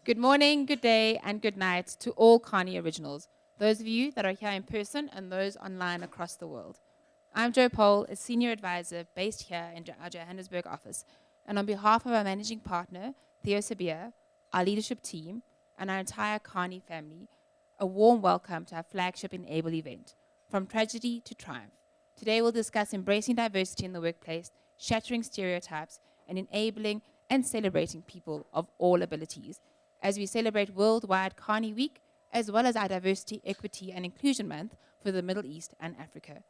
Good morning, good day, and good night to all Kearney originals, those of you that are here in person and those online across the world. I'm Jo Pole, a senior advisor based here in our Johannesburg office, and on behalf of our managing partner, Theo Sabia, our leadership team, and our entire Kearney family, a warm welcome to our flagship enAble event, From Tragedy to Triumph. Today we'll discuss embracing diversity in the workplace, shattering stereotypes, and enabling and celebrating people of all abilities, as we celebrate Worldwide Kearney Week, as well as our Diversity, Equity, and Inclusion Month for the Middle East and Africa.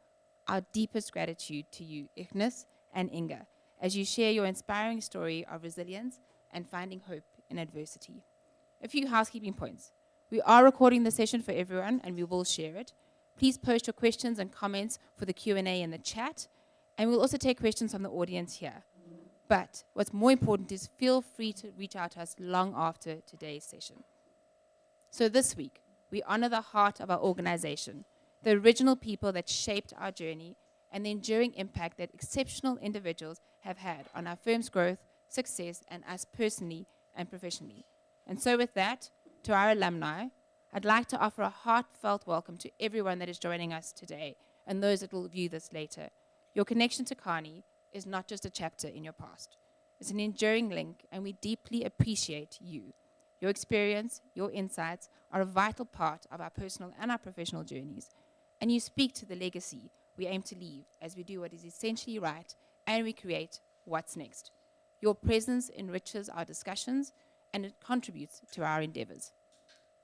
Our deepest gratitude to you, Ignus and Inge, as you share your inspiring story of resilience and finding hope in adversity. A few housekeeping points. We are recording the session for everyone, and we will share it. Please post your questions and comments for the Q&A in the chat, and we'll also take questions from the audience here. But what's more important is feel free to reach out to us long after today's session. So this week, we honor the heart of our organization, the original people that shaped our journey, and the enduring impact that exceptional individuals have had on our firm's growth, success, and us personally and professionally. And so with that, to our alumni, I'd like to offer a heartfelt welcome to everyone that is joining us today and those that will view this later. Your connection to Kearney is not just a chapter in your past. It's an enduring link, and we deeply appreciate you. Your experience, your insights are a vital part of our personal and our professional journeys, and you speak to the legacy we aim to leave as we do what is essentially right and we create what's next. Your presence enriches our discussions and it contributes to our endeavors.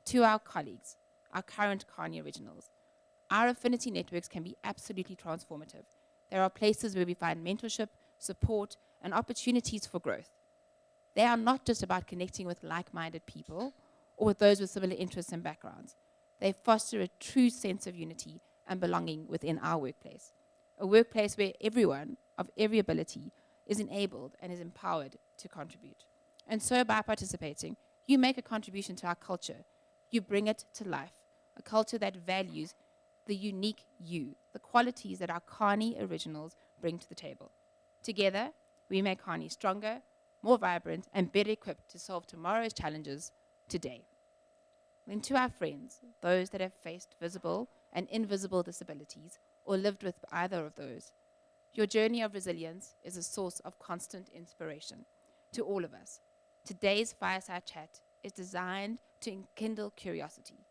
To our colleagues, our current Kearney originals, our affinity networks can be absolutely transformative. There are places where we find mentorship, support, and opportunities for growth. They are not just about connecting with like-minded people or with those with similar interests and backgrounds. They foster a true sense of unity and belonging within our workplace, a workplace where everyone of every ability is enabled and is empowered to contribute. And so by participating, you make a contribution to our culture. You bring it to life, a culture that values the unique you, the qualities that our Kearney originals bring to the table. Together, we make Kearney stronger, more vibrant, and better equipped to solve tomorrow's challenges today. Then to our friends, those that have faced visible and invisible disabilities or lived with either of those, your journey of resilience is a source of constant inspiration to all of us. Today's fireside chat is designed to enkindle curiosity,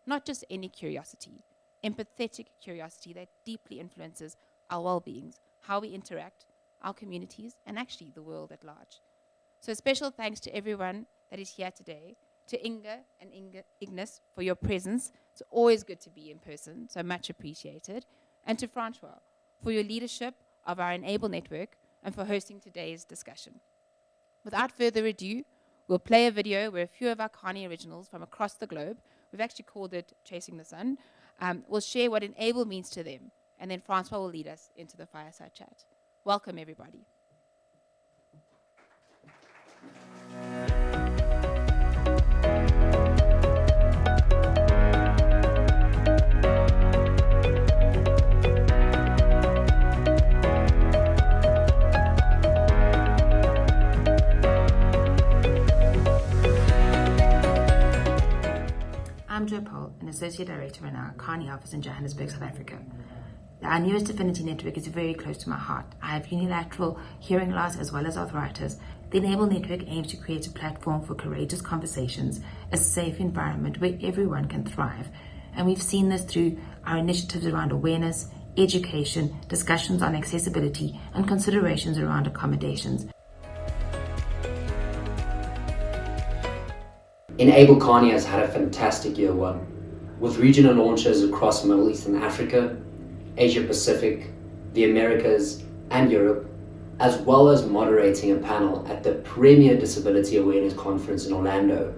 not just any curiosity, empathetic curiosity that deeply influences our well-beings, how we interact, our communities, and actually the world at large. So special thanks to everyone that is here today, to Inge and Ignus for your presence. It's always good to be in person, so much appreciated. And to Francois for your leadership of our enAble network and for hosting today's discussion. Without further ado, we'll play a video where a few of our Kearney originals from across the globe, we've actually called it Chasing the Sun, will share what enAble means to them, and then Francois will lead us into the fireside chat. Welcome, everybody. I'm Jo Pole, an Associate Director in our Kearney office in Johannesburg, South Africa. Our newest affinity network is very close to my heart. I have unilateral hearing loss as well as arthritis. The enAble network aims to create a platform for courageous conversations, a safe environment where everyone can thrive. And we've seen this through our initiatives around awareness, education, discussions on accessibility, and considerations around accommodations. enAble Kearney has had a fantastic year one, with regional launches across Middle East and Africa, Asia Pacific, the Americas, and Europe, as well as moderating a panel at the Premier Disability Awareness Conference in Orlando.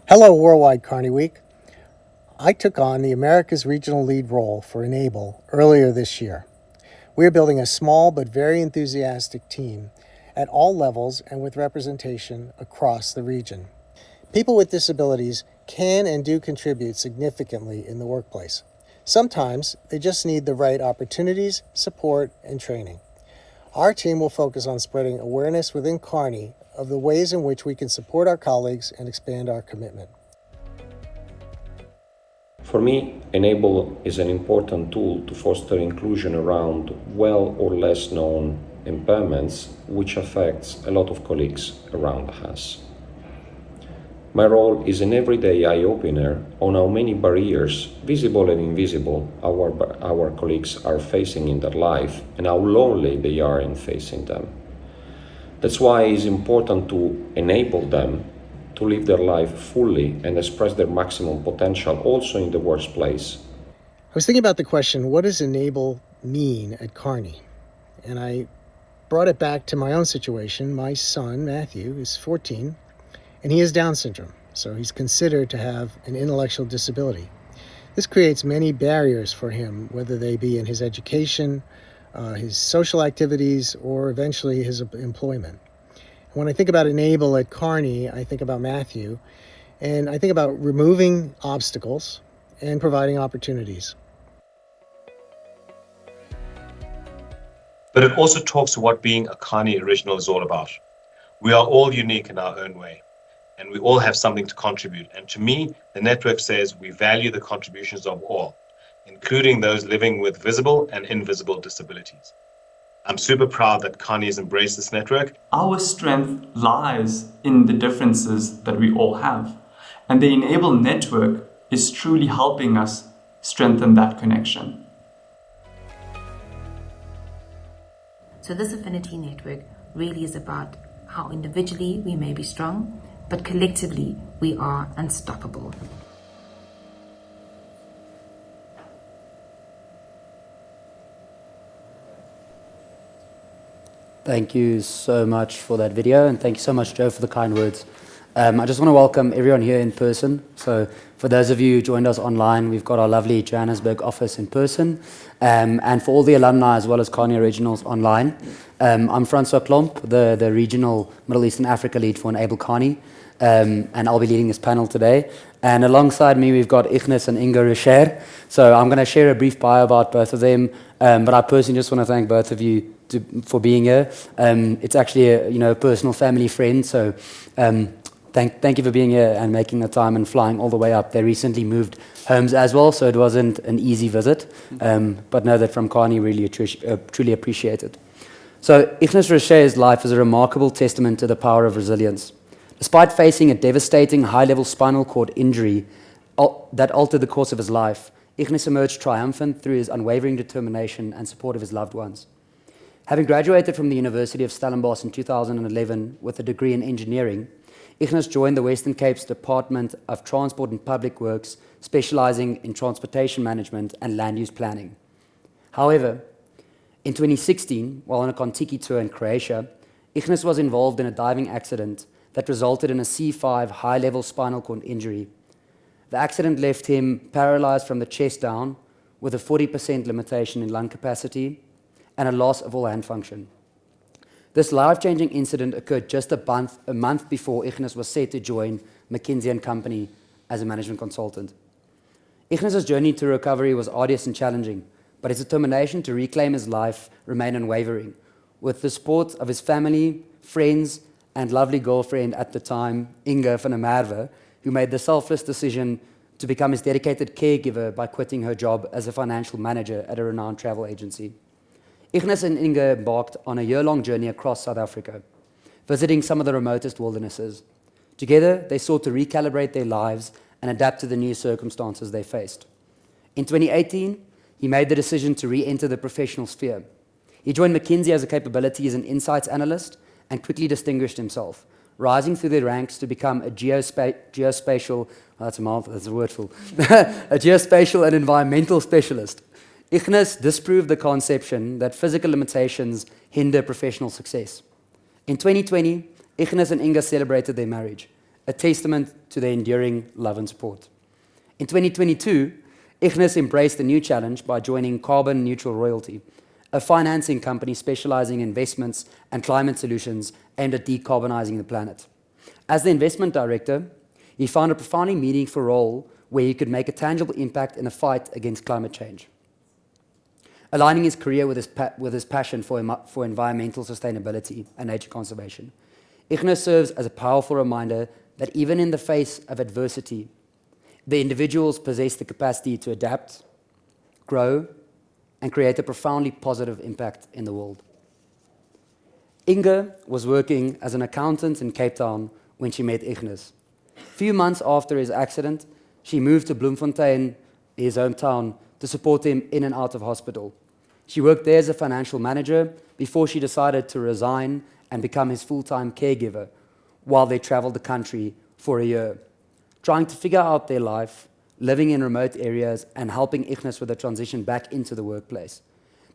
Hello, Worldwide Kearney Week. I took on the Americas Regional Lead role for enAble earlier this year. We are building a small but very enthusiastic team at all levels and with representation across the region. People with disabilities can and do contribute significantly in the workplace. Sometimes they just need the right opportunities, support, and training. Our team will focus on spreading awareness within Kearney of the ways in which we can support our colleagues and expand our commitment. For me, enAble is an important tool to foster inclusion around well or less known impairments, which affects a lot of colleagues around us. My role is an everyday eye-opener on how many barriers, visible and invisible, our colleagues are facing in their life and how lonely they are in facing them. That's why it's important to enable them to live their life fully and express their maximum potential also in the workplace. I was thinking about the question, what does enAble mean at Kearney? And I brought it back to my own situation. My son, Matthew, is 14, and he has Down syndrome, so he's considered to have an intellectual disability. This creates many barriers for him, whether they be in his education, his social activities, or eventually his employment. When I think about enAble at Kearney, I think about Matthew, and I think about removing obstacles and providing opportunities. But it also talks to what being a Kearney original is all about. We are all unique in our own way, and we all have something to contribute. And to me, the network says we value the contributions of all, including those living with visible and invisible disabilities. I'm super proud that Kearney has embraced this network. Our strength lies in the differences that we all have. And the enAble network is truly helping us strengthen that connection. So this affinity network really is about how individually we may be strong, but collectively we are unstoppable. Thank you so much for that video, and thank you so much, Joe, for the kind words. I just want to welcome everyone here in person. So for those of you who joined us online, we've got our lovely Johannesburg office in person, and for all the alumni as well as Kearney Originals online. I'm Francois Klomp, the regional Middle East and Africa lead for enAble Kearney, and I'll be leading this panel today. And alongside me, we've got Ignus and Inge Rocher. So I'm going to share a brief bio about both of them, but I personally just want to thank both of you for being here. It's actually a personal family friend, so thank you for being here and making the time and flying all the way up. They recently moved homes as well, so it wasn't an easy visit, but know that from Kearney really truly appreciate it. So Ignus Rocher's life is a remarkable testament to the power of resilience. Despite facing a devastating high-level spinal cord injury that altered the course of his life, Ignus emerged triumphant through his unwavering determination and support of his loved ones. Having graduated from the University of Stellenbosch in 2011 with a degree in engineering, Ignus joined the Western Cape's Department of Transport and Public Works, specializing in transportation management and land use planning. However, in 2016, while on a Kontiki tour in Croatia, Ignus was involved in a diving accident that resulted in a C5 high-level spinal cord injury. The accident left him paralyzed from the chest down, with a 40% limitation in lung capacity and a loss of all hand function. This life-changing incident occurred just a month before Ignus was set to join McKinsey & Company as a management consultant. Ignus's journey to recovery was arduous and challenging, but his determination to reclaim his life remained unwavering. With the support of his family, friends, and lovely girlfriend at the time, Inge van der Merwe, who made the selfless decision to become his dedicated caregiver by quitting her job as a financial manager at a renowned travel agency. Ignus and Inge embarked on a year-long journey across South Africa, visiting some of the remotest wildernesses. Together, they sought to recalibrate their lives and adapt to the new circumstances they faced. In 2018, he made the decision to re-enter the professional sphere. He joined McKinsey as a capabilities and insights analyst and quickly distinguished himself, rising through the ranks to become a geospatial, that's a wordful, a geospatial and environmental specialist. Ignus disproved the conception that physical limitations hinder professional success. In 2020, Ignus and Inge celebrated their marriage, a testament to their enduring love and support. In 2022, Ignus embraced a new challenge by joining Carbon Neutral Royalty, a financing company specializing in investments and climate solutions aimed at decarbonizing the planet. As the investment director, he found a profoundly meaningful role where he could make a tangible impact in the fight against climate change. Aligning his career with his passion for environmental sustainability and nature conservation, Ignus serves as a powerful reminder that even in the face of adversity, the individuals possess the capacity to adapt, grow, and create a profoundly positive impact in the world. Inge was working as an accountant in Cape Town when she met Ignus. A few months after his accident, she moved to Bloemfontein, his hometown, to support him in and out of hospital. She worked there as a financial manager before she decided to resign and become his full-time caregiver while they traveled the country for a year, trying to figure out their life, living in remote areas, and helping Ignus with the transition back into the workplace.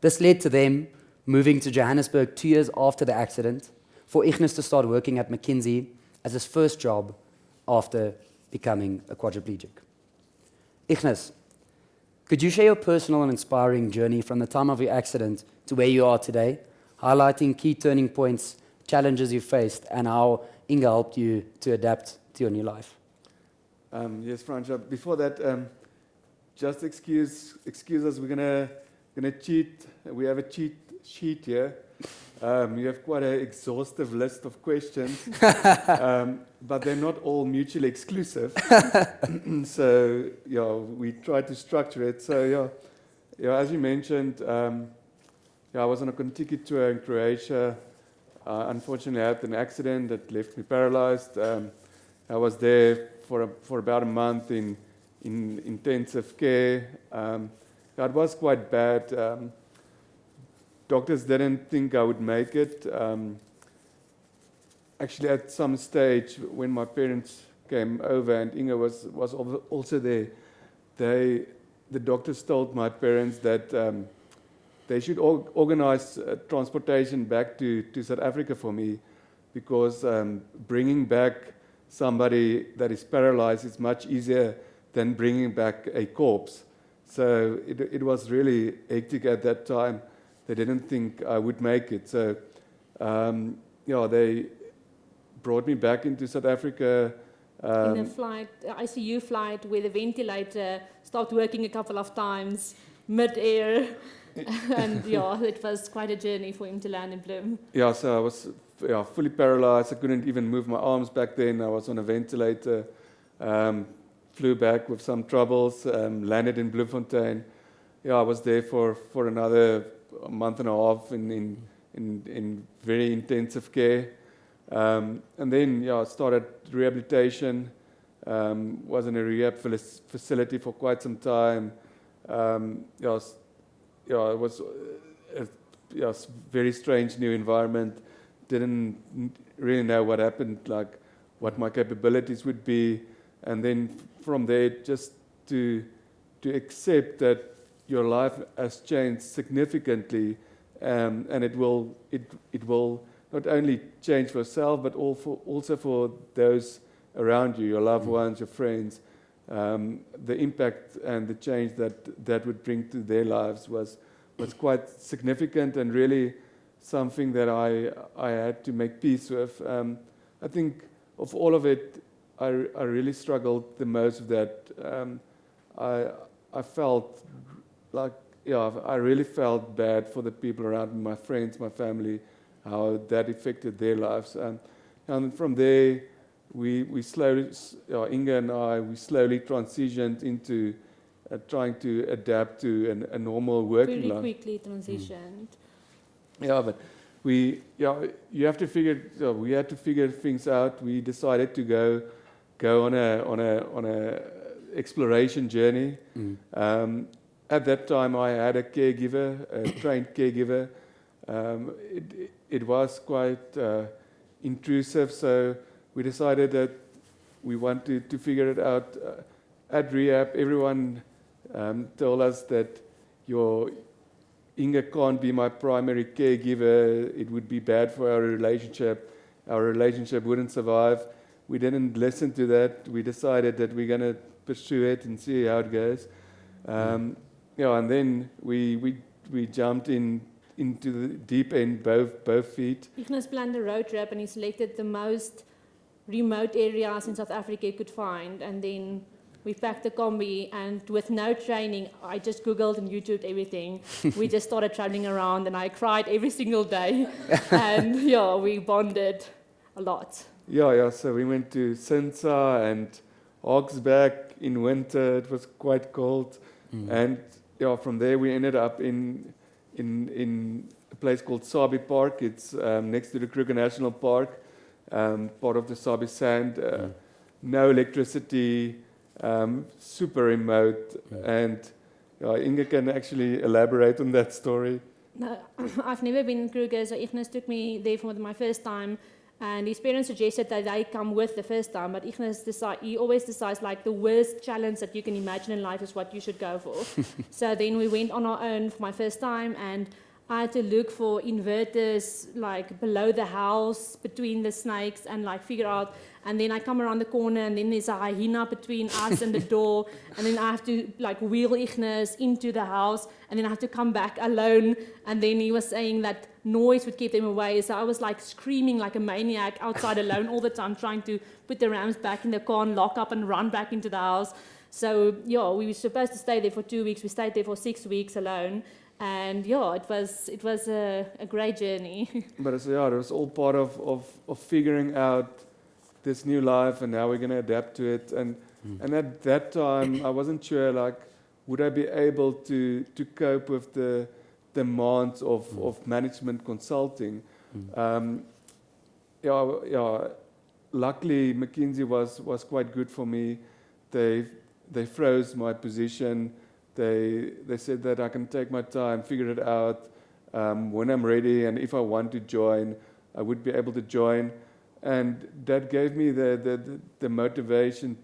This led to them moving to Johannesburg 2 years after the accident, for Ignus to start working at McKinsey as his first job after becoming a quadriplegic. Ignus, could you share your personal and inspiring journey from the time of your accident to where you are today, highlighting key turning points, challenges you faced, and how Inge helped you to adapt to your new life? Yes, Fransja. Before that, just excuse us. We're gonna cheat. We have a cheat sheet here. You have quite an exhaustive list of questions, but they're not all mutually exclusive. So yeah, we try to structure it. So yeah, as you mentioned, I was on a Kontiki tour in Croatia. Unfortunately, I had an accident that left me paralyzed. I was there for about a month in intensive care. It was quite bad. Doctors didn't think I would make it. Actually, at some stage, when my parents came over and Inge was also there, the doctors told my parents that they should organize transportation back to South Africa for me, because bringing back somebody that is paralyzed is much easier than bringing back a corpse. So it was really hectic at that time. They didn't think I would make it. So they brought me back into South Africa. In a flight, ICU flight, where the ventilator stopped working a couple of times mid-air. And it was quite a journey for him to land in Bloem. Yeah, so I was fully paralyzed. I couldn't even move my arms back then. I was on a ventilator. Flew back with some troubles. Landed in Bloemfontein. I was there for another month and a half in very intensive care. And then I started rehabilitation. Was in a rehab facility for quite some time. It was a very strange new environment. Didn't really know what happened, like what my capabilities would be, and then from there just to accept that your life has changed significantly, and it will not only change for yourself but also for those around you, your loved ones, your friends. The impact and the change that would bring to their lives was quite significant, and really something that I had to make peace with. I think of all of it, I really struggled the most with that. I felt like, I really felt bad for the people around me, my friends, my family, how that affected their lives. And from there, we slowly, Inge and I, we slowly transitioned into trying to adapt to a normal working life. Really quickly transitioned. Yeah, but we had to figure things out. We decided to go on a exploration journey. At that time, I had a caregiver, a trained caregiver. It was quite intrusive, so we decided that we wanted to figure it out. At rehab, everyone told us that Inge can't be my primary caregiver. It would be bad for our relationship. Our relationship wouldn't survive. We didn't listen to that. We decided that we're going to pursue it and see how it goes. And then we jumped into the deep end, both feet. Ignus planned a road trip, and he selected the most remote areas in South Africa he could find, and then we packed a combi, and with no training, I just Googled and YouTubed everything. We just started traveling around, and I cried every single day. And we bonded a lot. Yeah. So we went to Sinsa and Hogsback in winter. It was quite cold, and from there we ended up in a place called Sabi Park. It's next to the Kruger National Park, part of the Sabi Sand. No electricity, super remote, and Inge can actually elaborate on that story. No, I've never been in Kruger, so Ignus took me there for my first time, and his parents suggested that I come with the first time, but Ignus he always decides like the worst challenge that you can imagine in life is what you should go for. So then we went on our own for my first time, and I had to look for inverters like below the house, between the snakes, and like figure out. And then I come around the corner, and then there's a hyena between us and the door. And then I have to like wheel Ignus into the house, and then I have to come back alone. And then he was saying that noise would keep them away. So I was like screaming like a maniac outside alone all the time, trying to put the rams back in the car and lock up and run back into the house. So we were supposed to stay there for 2 weeks. We stayed there for 6 weeks alone. And it was a great journey. But it was all part of figuring out this new life and how we're going to adapt to it. And at that time, I wasn't sure, like, would I be able to cope with the demands of management consulting? Luckily, McKinsey was quite good for me. They froze my position. They said that I can take my time, figure it out. When I'm ready, and if I want to join, I would be able to join. And that gave me the motivation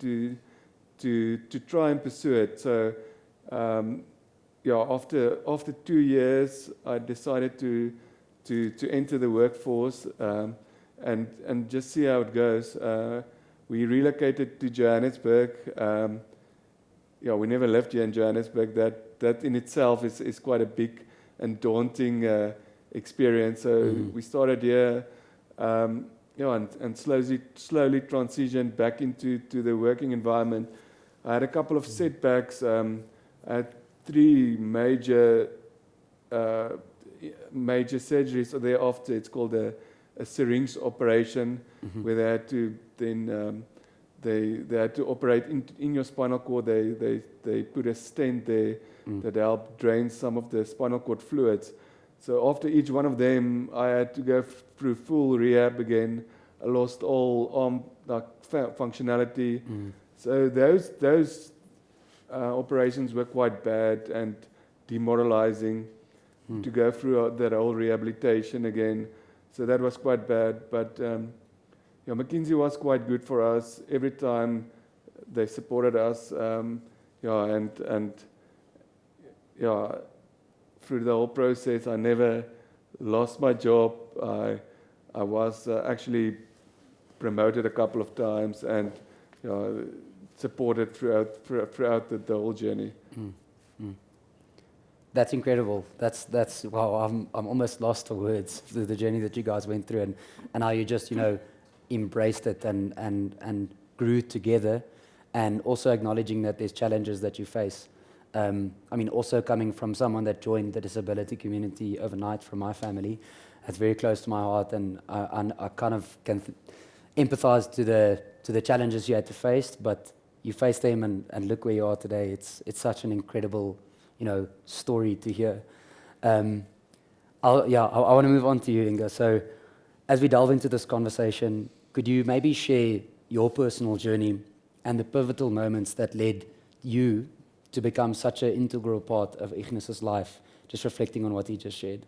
to try and pursue it. So after 2 years, I decided to enter the workforce and just see how it goes. We relocated to Johannesburg. We never left here in Johannesburg. That in itself is quite a big and daunting experience. So we started here, and slowly transitioned back into the working environment. I had a couple of setbacks. I had 3 major surgeries thereafter. It's called a syringe operation, where they had to then they had to operate in your spinal cord. They put a stent there that helped drain some of the spinal cord fluids. So after each one of them, I had to go through full rehab again. I lost all arm functionality. So those operations were quite bad and demoralizing to go through that whole rehabilitation again. So that was quite bad. But McKinsey was quite good for us. Every time they supported us, through the whole process, I never lost my job. I was actually promoted a couple of times, and supported throughout the whole journey. That's incredible. That's wow. I'm almost lost for words. The journey that you guys went through, and how you just embraced it and grew together, and also acknowledging that there's challenges that you face. Also coming from someone that joined the disability community overnight from my family, that's very close to my heart, and I kind of can empathize to the challenges you had to face, but you faced them and look where you are today. It's such an incredible story to hear. I want to move on to you, Inge. So as we delve into this conversation, could you maybe share your personal journey and the pivotal moments that led you to become such an integral part of Ignus's life, just reflecting on what he just shared?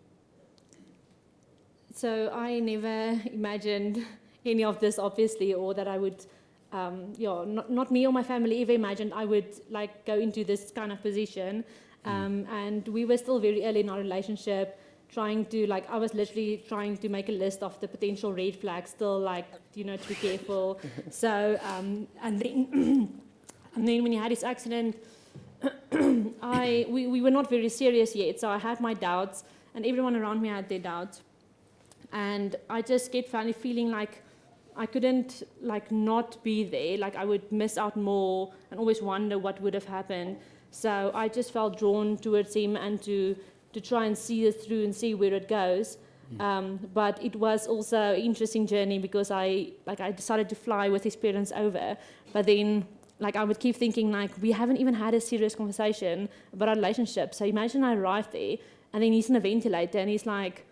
So I never imagined any of this, obviously, or that I would, not me or my family ever imagined I would go into this kind of position. And we were still very early in our relationship, trying to, I was literally trying to make a list of the potential red flags, still to be careful. So, and then when he had his accident, we were not very serious yet. So I had my doubts, and everyone around me had their doubts. And I just kept feeling like I couldn't not be there. I would miss out more and always wonder what would have happened. So I just felt drawn towards him and to try and see it through and see where it goes. But it was also an interesting journey because I decided to fly with his parents over, but then I would keep thinking we haven't even had a serious conversation about our relationship. So imagine I arrived there and then he's in a ventilator and he's like,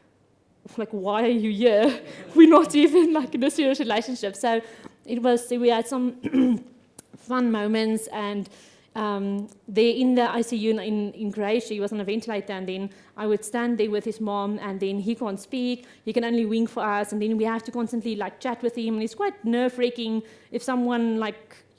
why are you here? We're not even in a serious relationship. So we had some fun moments, and there in the ICU in Croatia, he was on a ventilator, and then I would stand there with his mom, and then he can't speak, he can only wink for us, and then we have to constantly chat with him, and it's quite nerve-wracking if someone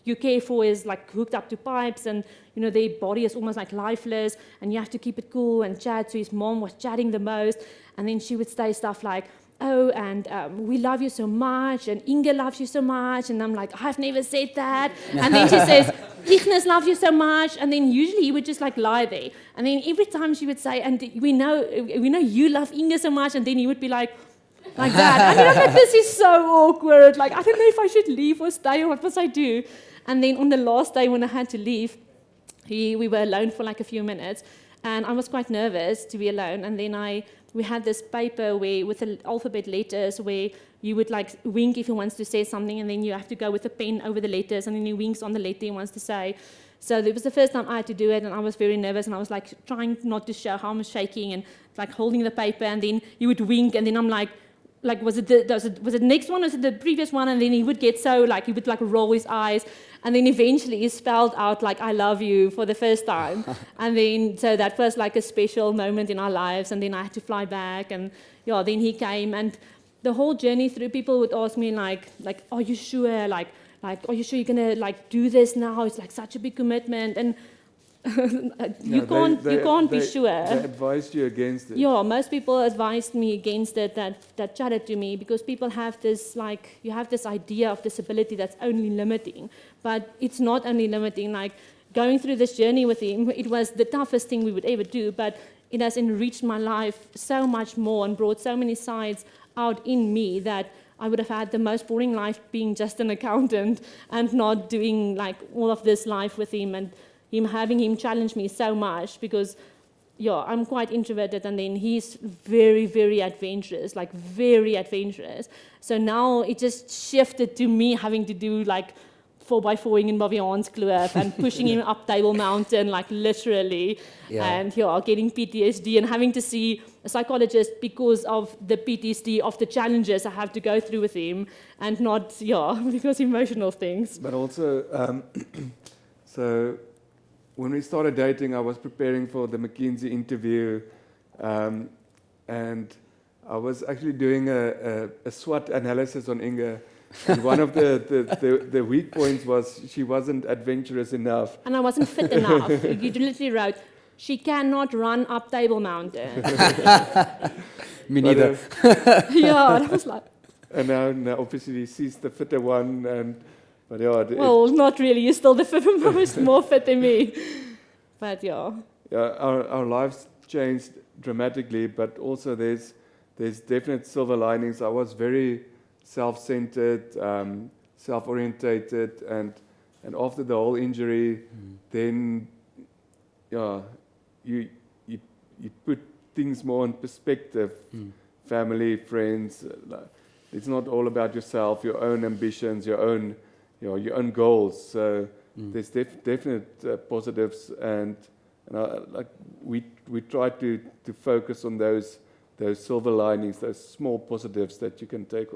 you care for is hooked up to pipes, and their body is almost lifeless, and you have to keep it cool and chat. So his mom was chatting the most, and then she would say stuff like, oh, and we love you so much, and Inge loves you so much, and I'm like, I've never said that. And then she says, Ignus loves you so much, and then usually he would just lie there. And then every time she would say, and we know you love Inge so much, and then he would be like that. And I'm this is so awkward. I don't know if I should leave or stay or what must I do. And then on the last day when I had to leave, we were alone for a few minutes, and I was quite nervous to be alone. And then we had this paper with the alphabet letters where you would wink if he wants to say something, and then you have to go with a pen over the letters, and then he winks on the letter he wants to say. So it was the first time I had to do it, and I was very nervous, and I was trying not to show how I'm shaking and holding the paper, and then he would wink, and then I'm was it the next one, or was it the previous one? And then he would get so he would roll his eyes, and then eventually he spelled out I love you for the first time. And then so that was a special moment in our lives. And then I had to fly back, and then he came, and the whole journey through, people would ask me are you sure are you sure you're gonna do this now? It's such a big commitment, and you can't be sure. They advised you against it. Yeah, most people advised me against it that chatted to me, because people have this you have this idea of disability that's only limiting, but it's not only limiting. Going through this journey with him, it was the toughest thing we would ever do, but it has enriched my life so much more and brought so many sides out in me that I would have had the most boring life being just an accountant and not doing all of this life with him, and having him challenge me so much, because I'm quite introverted, and then he's very, very adventurous, very adventurous. So now it just shifted to me having to do 4x4ing in Baviaans Kloof and pushing him up Table Mountain, literally, and getting PTSD and having to see a psychologist because of the PTSD of the challenges I have to go through with him, and not because emotional things. But also, so when we started dating, I was preparing for the McKinsey interview, and I was actually doing a SWOT analysis on Inge. And one of the weak points was she wasn't adventurous enough. And I wasn't fit enough. You literally wrote, she cannot run up Table Mountain. Me neither. That was And now obviously she's the fitter one, but well, not really. You're still the most more fit than me. But our lives changed dramatically, but also there's definite silver linings. I was very self-centered, self-orientated, and after the whole injury, then you put things more in perspective. Family, friends. It's not all about yourself, your own ambitions, your own goals. So there's definite positives, and we try to focus on those silver linings, those small positives that you can take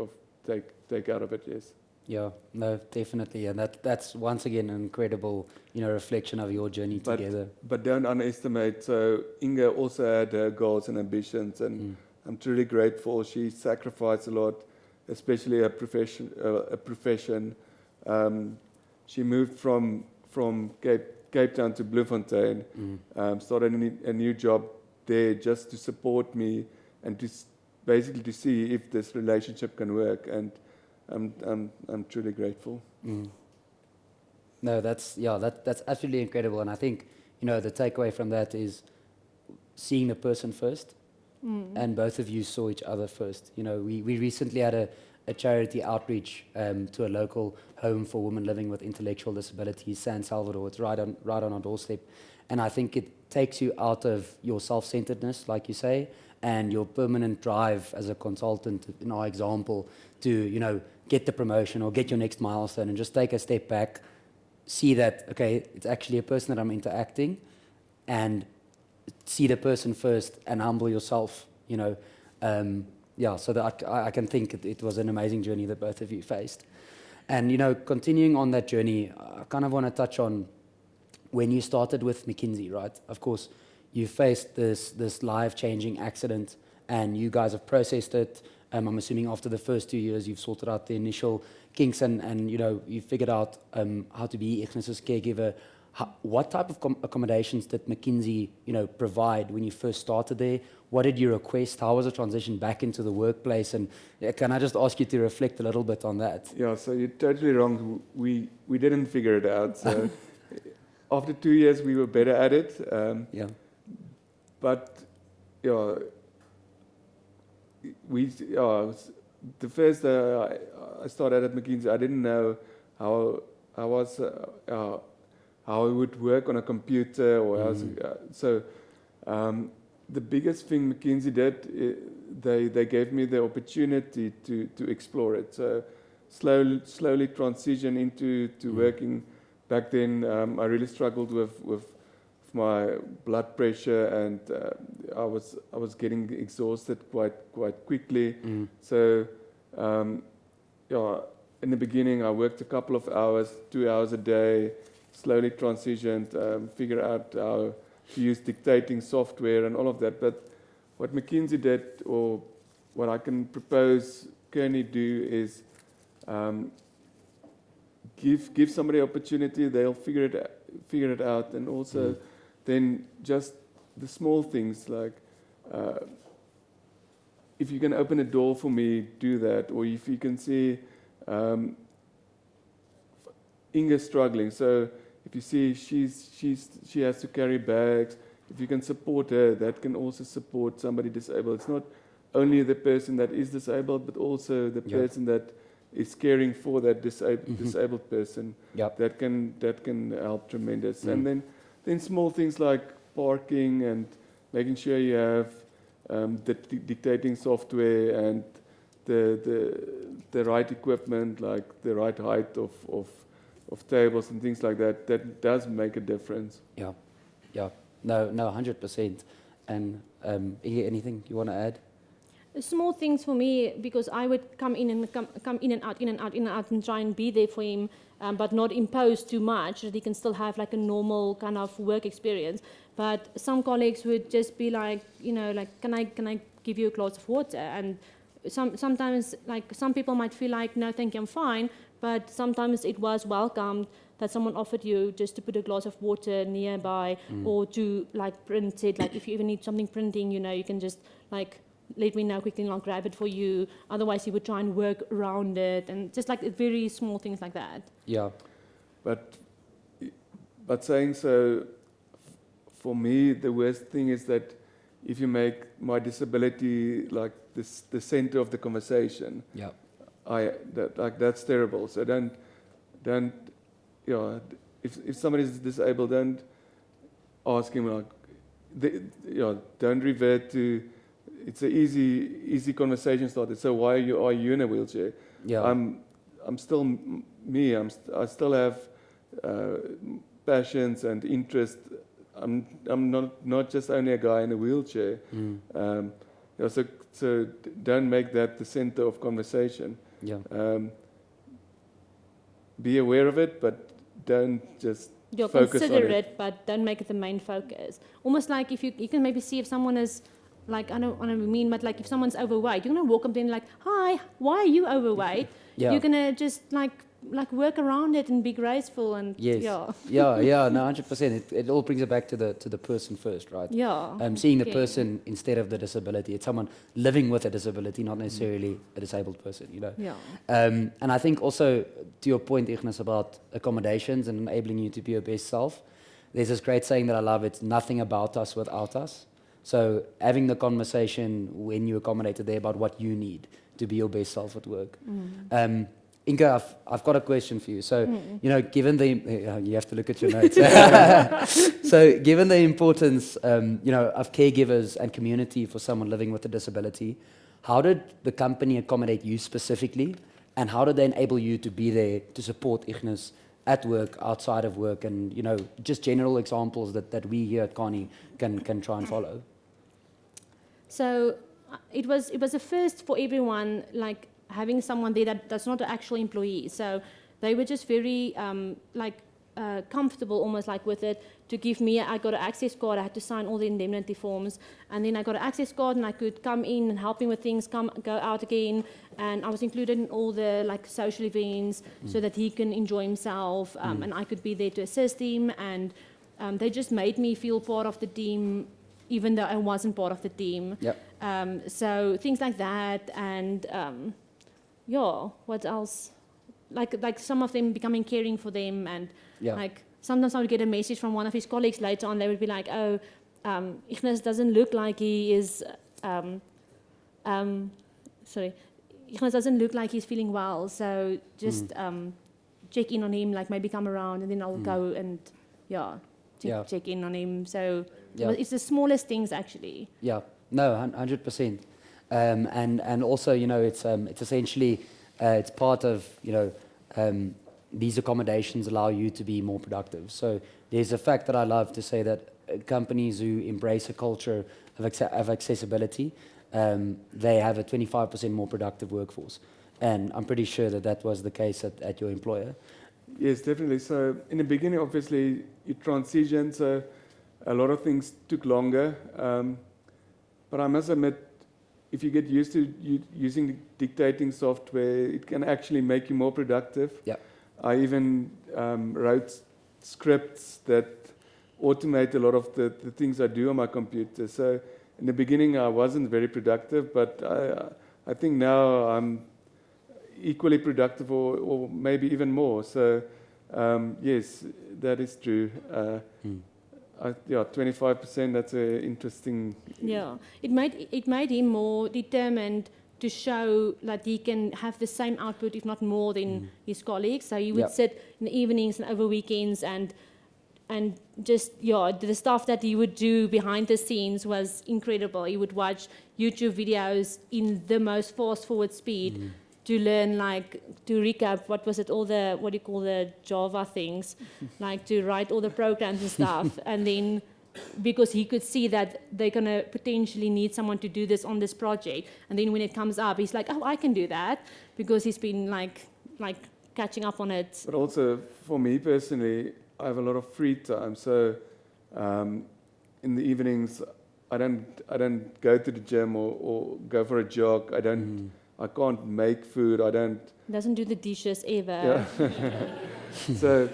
out of it. Yes. Yeah, no, definitely, and that's once again an incredible reflection of your journey together. But don't underestimate. So Inge also had her goals and ambitions, and I'm truly grateful. She sacrificed a lot, especially a profession. She moved from Cape Town to Bloemfontein, started a new job there just to support me and basically to see if this relationship can work. And I'm truly grateful. No, that's absolutely incredible, and I think the takeaway from that is seeing the person first, and both of you saw each other first. We recently had a charity outreach to a local home for women living with intellectual disabilities, San Salvador. It's right on our doorstep, and I think it takes you out of your self-centeredness, like you say, and your permanent drive as a consultant, in our example, to, you know, get the promotion or get your next milestone, and just take a step back, see that, okay, it's actually a person that I'm interacting, and see the person first and humble yourself, you know. Yeah, so that I can think it was an amazing journey that both of you faced. And, you know, continuing on that journey, I kind of want to touch on when you started with McKinsey, right? Of course, you faced this life-changing accident, and you guys have processed it. I'm assuming after the first 2 years, you've sorted out the initial kinks, and you know, you figured out how to be Ignus's caregiver. What type of accommodations did McKinsey, you know, provide when you first started there? What did you request? How was the transition back into the workplace? And can I just ask you to reflect a little bit on that? Yeah, so you're totally wrong. We didn't figure it out. So after 2 years, we were better at it. Yeah. But yeah, the first I started at McKinsey, I didn't know how it would work on a computer or so. The biggest thing McKinsey did, they gave me the opportunity to explore it. So slowly transition into working. Back then, I really struggled with my blood pressure, and I was getting exhausted quite quickly. So yeah, in the beginning, I worked a couple of hours, 2 hours a day. Slowly transitioned, figure out how to use dictating software and all of that. But what McKinsey did, or what I can propose Kearney do, is give somebody opportunity. They'll figure it out, and also then just the small things like if you can open a door for me, do that. Or if you can see Inge struggling, so if you see she has to carry bags, if you can support her, that can also support somebody disabled. It's not only the person that is disabled, but also the person that is caring for that disabled person. That can help tremendous. And then small things like parking and making sure you have the dictating software and the right equipment, like the right height of tables and things like that. That does make a difference. Yeah. No, 100%. And anything you want to add? Small things for me, because I would come in and out, and try and be there for him, but not impose too much, that he can still have like a normal kind of work experience. But some colleagues would just be like, you know, like, can I give you a glass of water? And sometimes, like, some people might feel like, no, thank you, I'm fine. But sometimes it was welcomed that someone offered you just to put a glass of water nearby, or to like print it. Like, if you even need something printing, you know, you can just like, let me know quickly and I'll grab it for you. Otherwise, he would try and work around it, and just like very small things like that. Yeah. But saying so, for me, the worst thing is that if you make my disability like the center of the conversation, that's terrible. So don't you know, if somebody is disabled, don't ask him like, don't revert to. It's an easy conversation started. So why are you in a wheelchair? Yeah. I'm still me. I still have passions and interest. I'm not just only a guy in a wheelchair. So don't make that the center of conversation. Be aware of it, but don't just focus consider on it, but don't make it the main focus. Almost like if you can maybe see if someone is, like, I don't mean, but like if someone's overweight, you're going to walk up to them like, hi, why are you overweight? You're going to just like work around it and be graceful and no, 100%. It all brings it back to the person first, right? Seeing the person instead of the disability. It's someone living with a disability, not necessarily a disabled person, you know. And I think also, to your point, Ignus, about accommodations and enabling you to be your best self, there's this great saying that I love. It's nothing about us without us. So having the conversation when you accommodated there about what you need to be your best self at work. Inge, I've got a question for you. So, you know, given the, you have to look at your notes. So, given the importance, you know, of caregivers and community for someone living with a disability, how did the company accommodate you specifically, and how did they enable you to be there to support Ignus at work, outside of work, and, you know, just general examples that we here at Kearney can try and follow? So it was a first for everyone, like having someone there that's not an actual employee. So they were just very comfortable almost like with it, to give me, I got an access card, I had to sign all the indemnity forms, and then I got an access card and I could come in and help him with things, go out again, and I was included in all the like social events so that he can enjoy himself, and I could be there to assist him, and they just made me feel part of the team even though I wasn't part of the team. Yep. So things like that, and yeah, what else? Like some of them becoming caring for them, and like sometimes I would get a message from one of his colleagues later on. They would be like, "Oh, Ignus doesn't look like he is. Ignus doesn't look like he's feeling well. So just check in on him. Like maybe come around, and then I'll go and check in on him." So it's the smallest things actually. Yeah. No, 100%. And also, you know, it's essentially it's part of, you know, these accommodations allow you to be more productive. So there's a fact that I love to say that companies who embrace a culture of accessibility, they have a 25% more productive workforce. And I'm pretty sure that was the case at your employer. Yes, definitely. So in the beginning, obviously, you transition, so a lot of things took longer. But I must admit, if you get used to using dictating software, it can actually make you more productive. Yeah. I even wrote scripts that automate a lot of the things I do on my computer. So in the beginning, I wasn't very productive, but I think now I'm equally productive or maybe even more. So yes, that is true. 25%, that's an interesting... Yeah, it made him more determined to show that he can have the same output, if not more, than his colleagues. So he would sit in the evenings and over weekends and just, the stuff that he would do behind the scenes was incredible. He would watch YouTube videos in the most fast-forward speed to learn, like, to recap, all the Java things, like to write all the programs and stuff. And then, because he could see that they're going to potentially need someone to do this on this project. And then when it comes up, he's like, oh, I can do that, because he's been like catching up on it. But also, for me personally, I have a lot of free time. So in the evenings, I don't go to the gym or go for a jog. I can't make food. Doesn't do the dishes ever. Yeah. So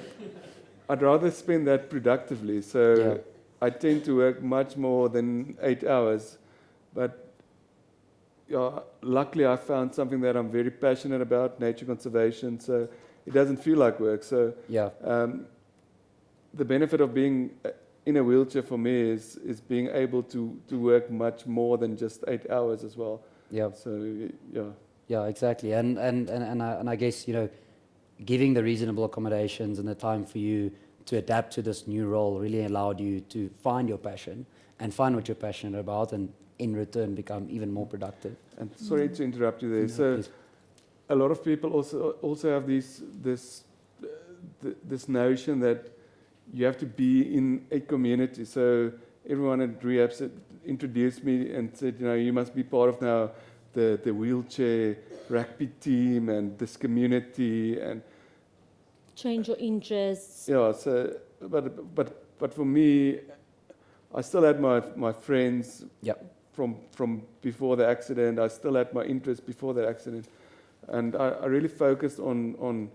I'd rather spend that productively. So I tend to work much more than 8 hours. But luckily I found something that I'm very passionate about, nature conservation. So it doesn't feel like work. So the benefit of being in a wheelchair for me is being able to work much more than just 8 hours as well. Yeah. So yeah, exactly. And I guess, you know, giving the reasonable accommodations and the time for you to adapt to this new role really allowed you to find your passion and find what you're passionate about, and in return become even more productive. And sorry to interrupt you there. So a lot of people also have this notion that you have to be in a community. So everyone at Rehab introduced me and said, you know, you must be part of now the wheelchair rugby team and this community, and change your interests. Yeah. So, but for me, I still had my friends from before the accident. I still had my interests before the accident, and I really focused on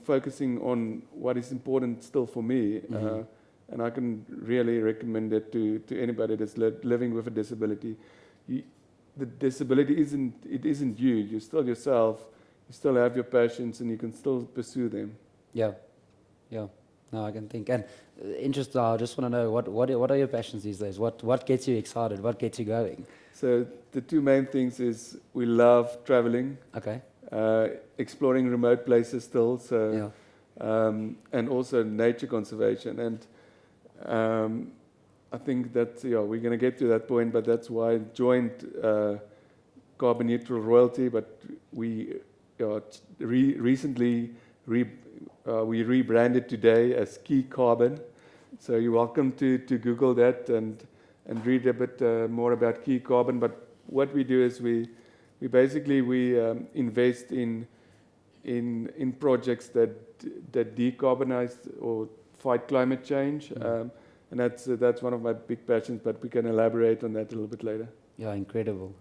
focusing on what is important still for me. And I can really recommend it to anybody that's living with a disability. The disability isn't you. You're still yourself. You still have your passions, and you can still pursue them. Yeah. No, I can think. And interesting. I just want to know what are your passions these days? What gets you excited? What gets you going? So the two main things is we love traveling. Okay. exploring remote places still. So, Yeah. and also nature conservation. And I think that we're going to get to that point, but that's why I joined Carbon Neutral Royalty. But we recently we rebranded today as Key Carbon. So you're welcome to Google that and read a bit more about Key Carbon. But what we do is we basically invest in projects that decarbonize or fight climate change, and that's one of my big passions. But we can elaborate on that a little bit later. Yeah, incredible.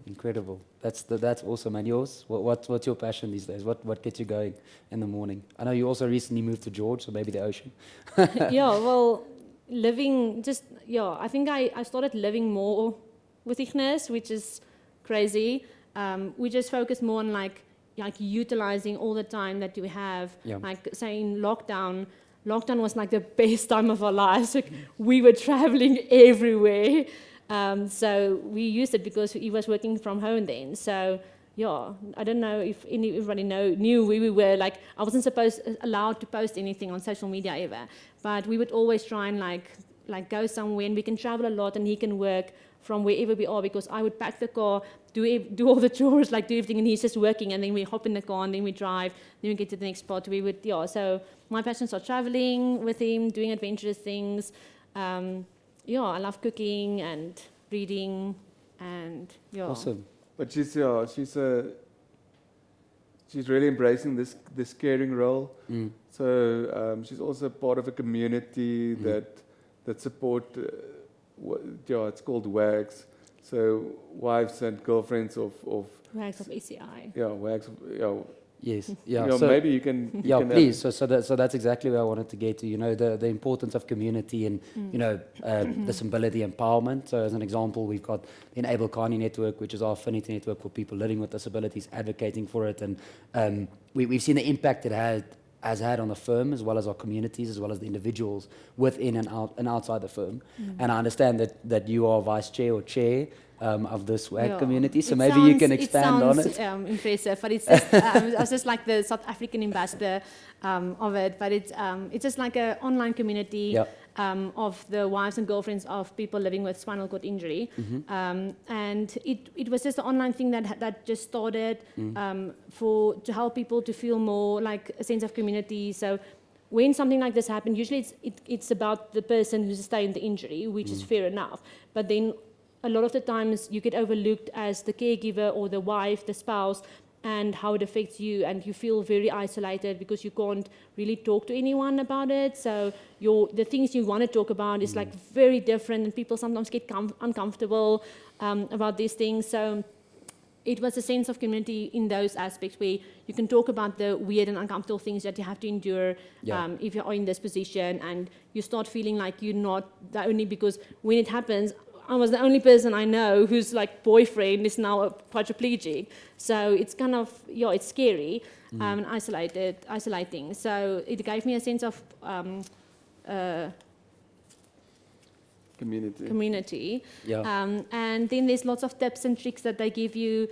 That's awesome. And yours? What's your passion these days? What gets you going in the morning? I know you also recently moved to George, so maybe the ocean. Yeah, well, I think I started living more with Ignus, which is crazy. We just focus more on like utilizing all the time that you have. Yeah. Like saying lockdown was like the best time of our lives. Like we were traveling everywhere. So we used it because he was working from home then. So yeah, I don't know if everybody knew where we were. Like I wasn't allowed to post anything on social media ever, but we would always try and like go somewhere, and we can travel a lot, and he can work from wherever we are, because I would pack the car, do all the chores, like do everything, and he's just working, and then we hop in the car, and then we drive, then we get to the next spot. So my passions are traveling with him, doing adventurous things. I love cooking and reading, and yeah. Awesome. But she's really embracing this caring role. So she's also part of a community that support. It's called WAGs. So wives and girlfriends of WAGs of ECI. Yeah, WAGs. Yes. Yeah. So maybe you can. Yeah, please. So that's exactly where I wanted to get to. You know, the importance of community and disability empowerment. So as an example, we've got the enAble Kearney network, which is our affinity network for people living with disabilities, advocating for it, and we've seen the impact it has had on the firm, as well as our communities, as well as the individuals within and outside the firm. And I understand that you are vice chair or chair of this WAG community, so maybe you can expand on it. It sounds impressive, but it's just, I was just like the South African ambassador of it, but it's just like an online community of the wives and girlfriends of people living with spinal cord injury. And it was just an online thing that just started to help people to feel more like a sense of community. So when something like this happened, usually it's about the person who's sustained the injury, which is fair enough. But then a lot of the times you get overlooked as the caregiver or the wife, the spouse, and how it affects you, and you feel very isolated because you can't really talk to anyone about it. So the things you want to talk about is like very different, and people sometimes get uncomfortable about these things. So it was a sense of community in those aspects where you can talk about the weird and uncomfortable things that you have to endure if you are in this position, and you start feeling like you're not the only, because when it happens, I was the only person I know whose like boyfriend is now a quadriplegic. So it's kind of, it's scary and isolating. So it gave me a sense of community. And then there's lots of tips and tricks that they give you,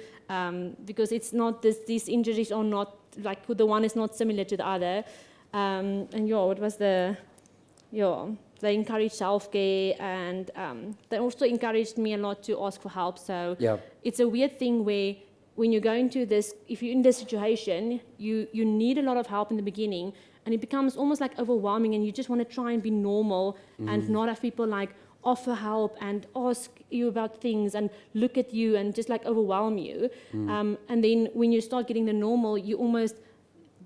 because it's not these injuries are not like, the one is not similar to the other. They encourage self-care, and they also encouraged me a lot to ask for help. So it's a weird thing where when you go into this, if you're in this situation, you need a lot of help in the beginning, and it becomes almost like overwhelming, and you just want to try and be normal and not have people like offer help and ask you about things and look at you and just like overwhelm you. And then when you start getting the normal, you almost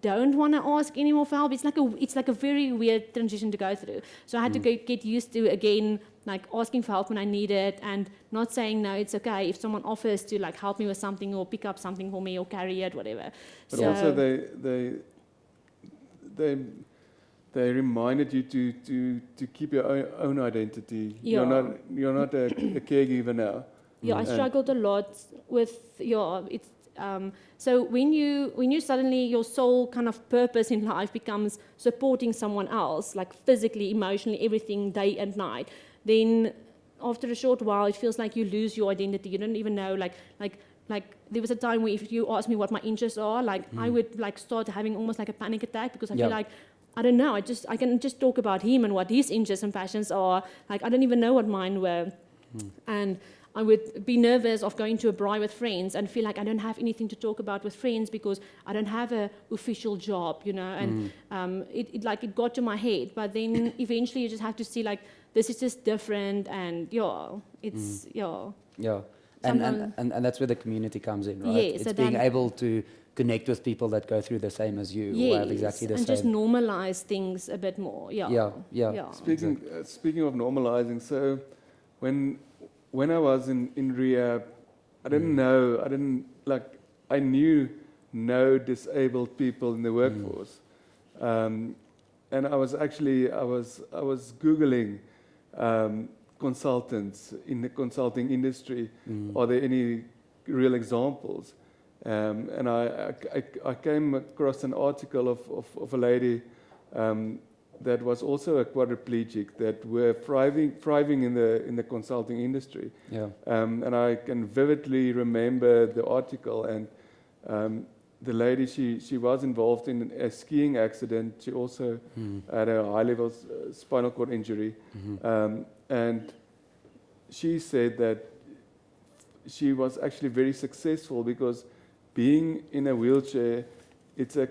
don't want to ask any more for help. It's like a very weird transition to go through. So I had to get used to, again, like asking for help when I need it, and not saying no, it's okay if someone offers to like help me with something or pick up something for me or carry it, whatever. But also they reminded you to keep your own identity. You're not a caregiver now. I struggled a lot with it's. So when you suddenly, your sole kind of purpose in life becomes supporting someone else, like physically, emotionally, everything, day and night, then after a short while, it feels like you lose your identity. You don't even know, like like there was a time where if you asked me what my interests are, like I would like start having almost like a panic attack because I feel like I don't know. I can just talk about him and what his interests and passions are. Like I don't even know what mine were, and I would be nervous of going to a braai with friends and feel like I don't have anything to talk about with friends because I don't have a official job, you know. And it got to my head. But then eventually you just have to see like this is just different, and it's Yeah. And that's where the community comes in, right? Yes, it's so being then- able to connect with people that go through the same as you or have exactly the and same. just normalize things a bit more. Yeah. Speaking of normalizing, so when I was in rehab, I knew no disabled people in the workforce, and I was Googling consultants in the consulting industry. Are there any real examples? And I came across an article of a lady that was also a quadriplegic that were thriving in the consulting industry. Yeah. And I can vividly remember the article, and the lady, she was involved in a skiing accident. She also had a high-level spinal cord injury. And she said that she was actually very successful because being in a wheelchair, it's a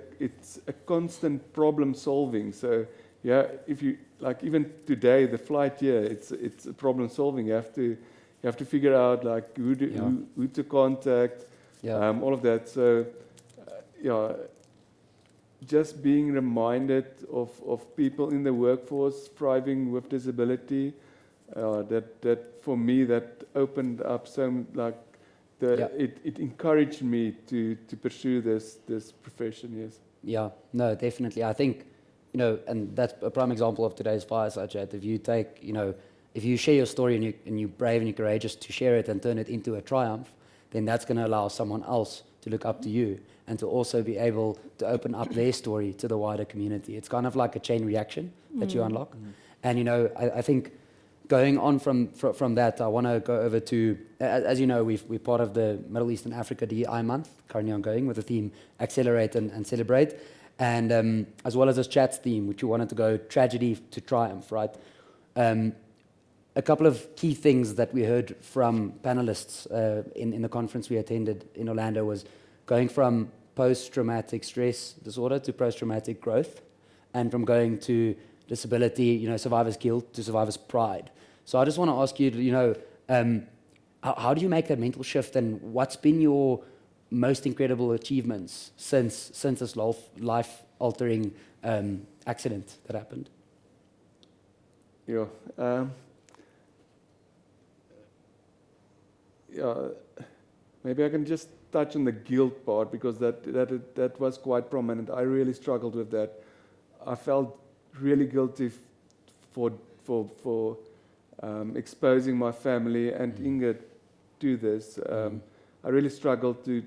constant problem solving. So yeah, if you like even today the flight here, it's a problem solving. You have to figure out like who to contact, all of that. So just being reminded of people in the workforce thriving with disability, that for me that opened up some like it encouraged me to pursue this profession. Yes. Yeah, no, definitely. I think, and that's a prime example of today's fireside chat. If you take, if you share your story and you're brave and you're courageous to share it and turn it into a triumph, then that's going to allow someone else to look up to you and to also be able to open up their story to the wider community. It's kind of like a chain reaction that you unlock. And, I think going on from that, I want to go over to, as you know, we're part of the Middle East and Africa DEI month, currently ongoing, with the theme Accelerate and Celebrate. And as well as this chat's theme, which we wanted to go tragedy to triumph, right? A couple of key things that we heard from panelists in the conference we attended in Orlando was going from post-traumatic stress disorder to post-traumatic growth, and from going to disability, survivor's guilt to survivor's pride. So I just want to ask you, how do you make that mental shift, and what's been your most incredible achievements since this life-altering accident that happened? Maybe I can just touch on the guilt part, because that was quite prominent. I really struggled with that. I felt really guilty for exposing my family and Inge to this. I really struggled to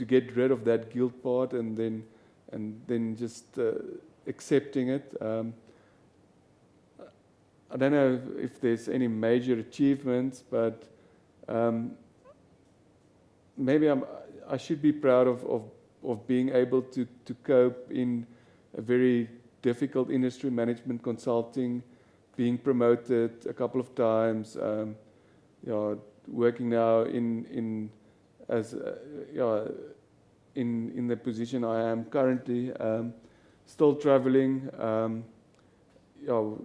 get rid of that guilt part, and then just accepting it. I don't know if there's any major achievements, but maybe I should be proud of being able to cope in a very difficult industry, management consulting, being promoted a couple of times, working now in the position I am currently, still traveling.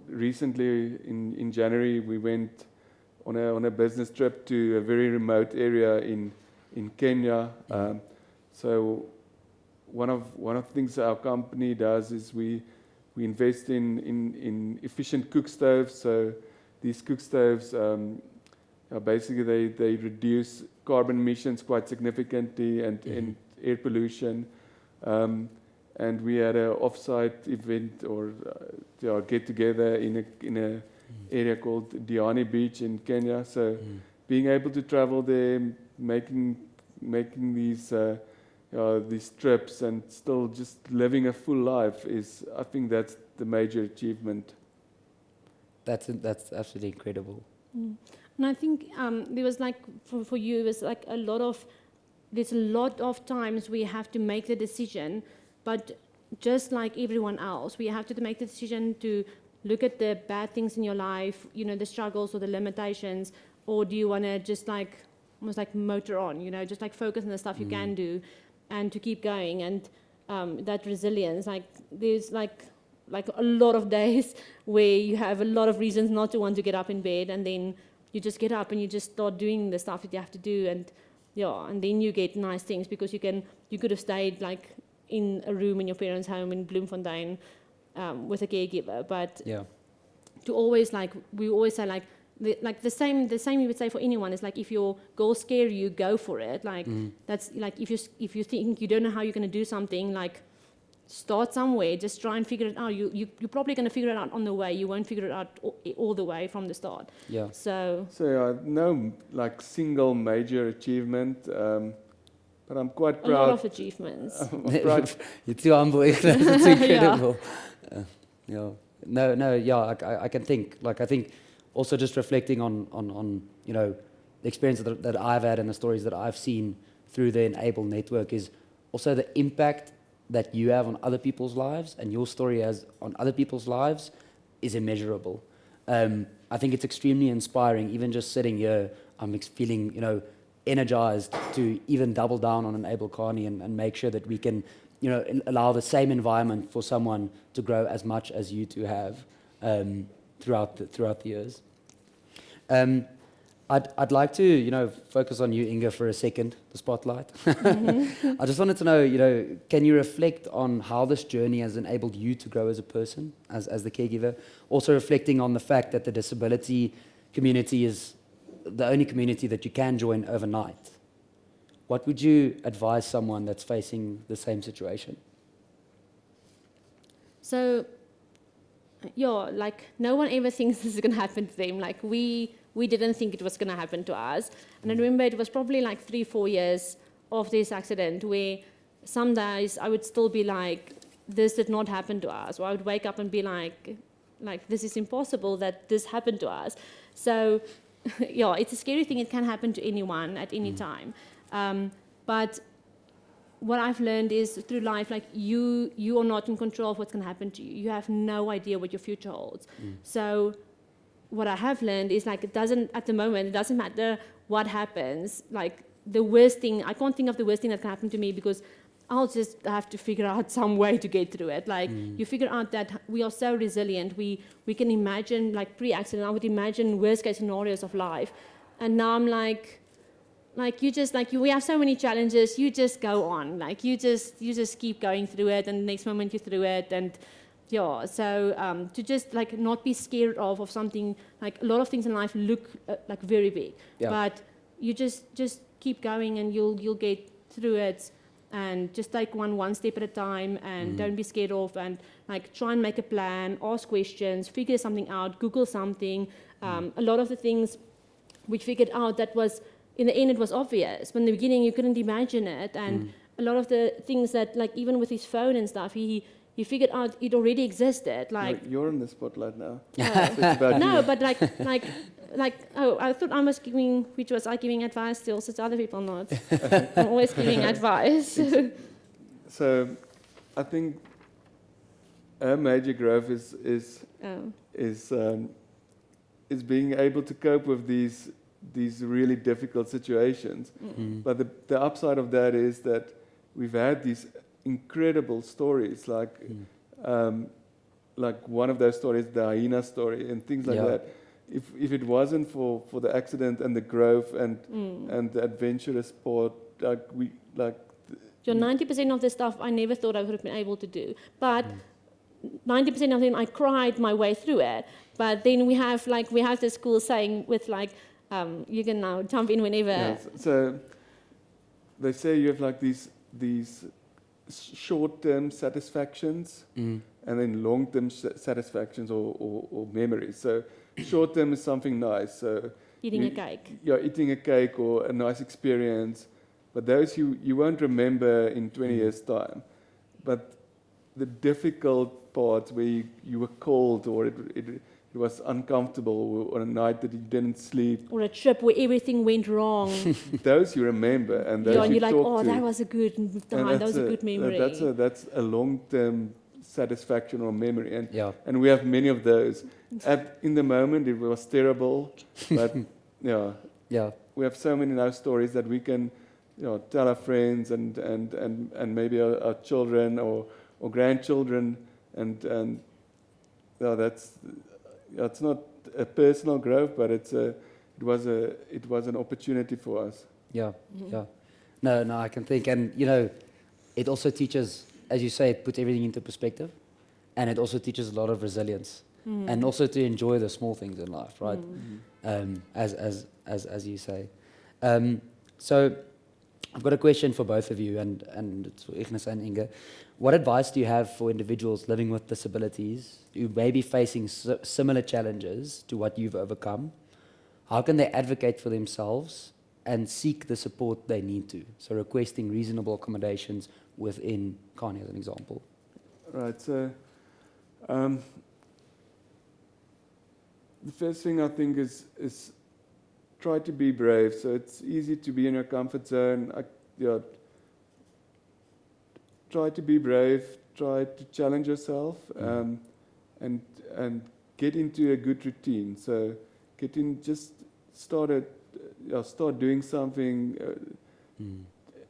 Recently in January we went on a business trip to a very remote area in Kenya. So one of the things our company does is we invest in efficient cook stoves. So these cook stoves basically they reduce carbon emissions quite significantly and air pollution. And we had an off-site event or get together in a area called Diani Beach in Kenya. So being able to travel there, making these trips and still just living a full life I think that's the major achievement. That's absolutely incredible. And I think there was like, for you, it was like there's a lot of times we have to make the decision, but just like everyone else, we have to make the decision to look at the bad things in your life, the struggles or the limitations, or do you want to just like, almost like motor on, just like focus on the stuff you can do and to keep going. And that resilience, like there's like a lot of days where you have a lot of reasons not to want to get up in bed, and then you just get up and you just start doing the stuff that you have to do, and then you get nice things, because you could have stayed like in a room in your parents' home in Bloemfontein with a caregiver, but to always we always say the same you would say for anyone is like, if your goals scare you, go for it. Like that's like, if you think you don't know how you're going to do something, like start somewhere, just try and figure it out. You're probably going to figure it out on the way. You won't figure it out all the way from the start. Yeah. So no like single major achievement, but I'm quite proud. A lot of achievements. I'm proud. You're too humble. It's incredible. I can think. Like, I think also just reflecting on the experience that I've had and the stories that I've seen through the enAble network is also the impact that you have on other people's lives, and your story has on other people's lives is immeasurable. I think it's extremely inspiring. Even just sitting here, I'm feeling energized to even double down on enAble Kearney and make sure that we can allow the same environment for someone to grow as much as you two have throughout the years. I'd like to focus on you, Inge, for a second, the spotlight. I just wanted to know, can you reflect on how this journey has enabled you to grow as a person, as the caregiver? Also reflecting on the fact that the disability community is the only community that you can join overnight. What would you advise someone that's facing the same situation? So, like no one ever thinks this is going to happen to them. Like we didn't think it was going to happen to us. And I remember it was probably like 3-4 years of this accident where some days I would still be like, this did not happen to us. Or I would wake up and be like this is impossible that this happened to us. So, it's a scary thing. It can happen to anyone at any time. But what I've learned is through life, like you are not in control of what's going to happen to you. You have no idea what your future holds. So what I have learned is like, it doesn't matter what happens. Like the worst thing, I can't think of the worst thing that can happen to me, because I'll just have to figure out some way to get through it. Like you figure out that we are so resilient. We can imagine, like pre-accident, I would imagine worst case scenarios of life. And now I'm like you just we have so many challenges. You just go on. Like you just keep going through it, and the next moment you're through it. And so to just like not be scared of something. Like a lot of things in life look like very big, but you just keep going, and you'll get through it. And just take one step at a time, and don't be scared of, and like try and make a plan, ask questions, figure something out, Google something. A lot of the things we figured out that was, in the end, it was obvious. But in the beginning, you couldn't imagine it. And a lot of the things that, like even with his phone and stuff, he figured out it already existed. Like you're in the spotlight now. No, so it's about no, you. but I thought I was giving, was I giving advice still, since other people not. I'm always giving advice. So, I think a major growth is being able to cope with these really difficult situations. But the upside of that is that we've had these incredible stories, like one of those stories, the hyena story, and things like that. If it wasn't for the accident and the growth and the adventurous part, 90% of the stuff I never thought I would have been able to do, but 90% of them I cried my way through it. But then we have this cool saying with you can now jump in whenever. Yeah, so they say you have like these short-term satisfactions and then long-term satisfactions or memories. So short-term is something nice. So eating a cake. Yeah, eating a cake or a nice experience. But those you won't remember in 20 years' time. But the difficult parts where you were cold or it was uncomfortable, or a night that you didn't sleep. Or a trip where everything went wrong. Those you remember, and those Yeah, and you you're like, talk oh, to. that was a good And time, that was a good memory. That's a long-term satisfaction or memory, and Yeah. and we have many of those. In the moment, it was terrible, but yeah, we have so many now stories that we can, tell our friends and maybe our children or grandchildren, and it's not a personal growth, but it was an opportunity for us. Yeah, yeah. No, I can think. And, it also teaches, as you say, it puts everything into perspective. And it also teaches a lot of resilience. And also to enjoy the small things in life, right? As you say. So I've got a question for both of you, and it's for Ignus and Inge. What advice do you have for individuals living with disabilities who may be facing similar challenges to what you've overcome? How can they advocate for themselves and seek the support they need to? So requesting reasonable accommodations within Kearney, as an example. Right, so the first thing I think is try to be brave. So it's easy to be in your comfort zone. Try to be brave. Try to challenge yourself, and get into a good routine. So just start doing something.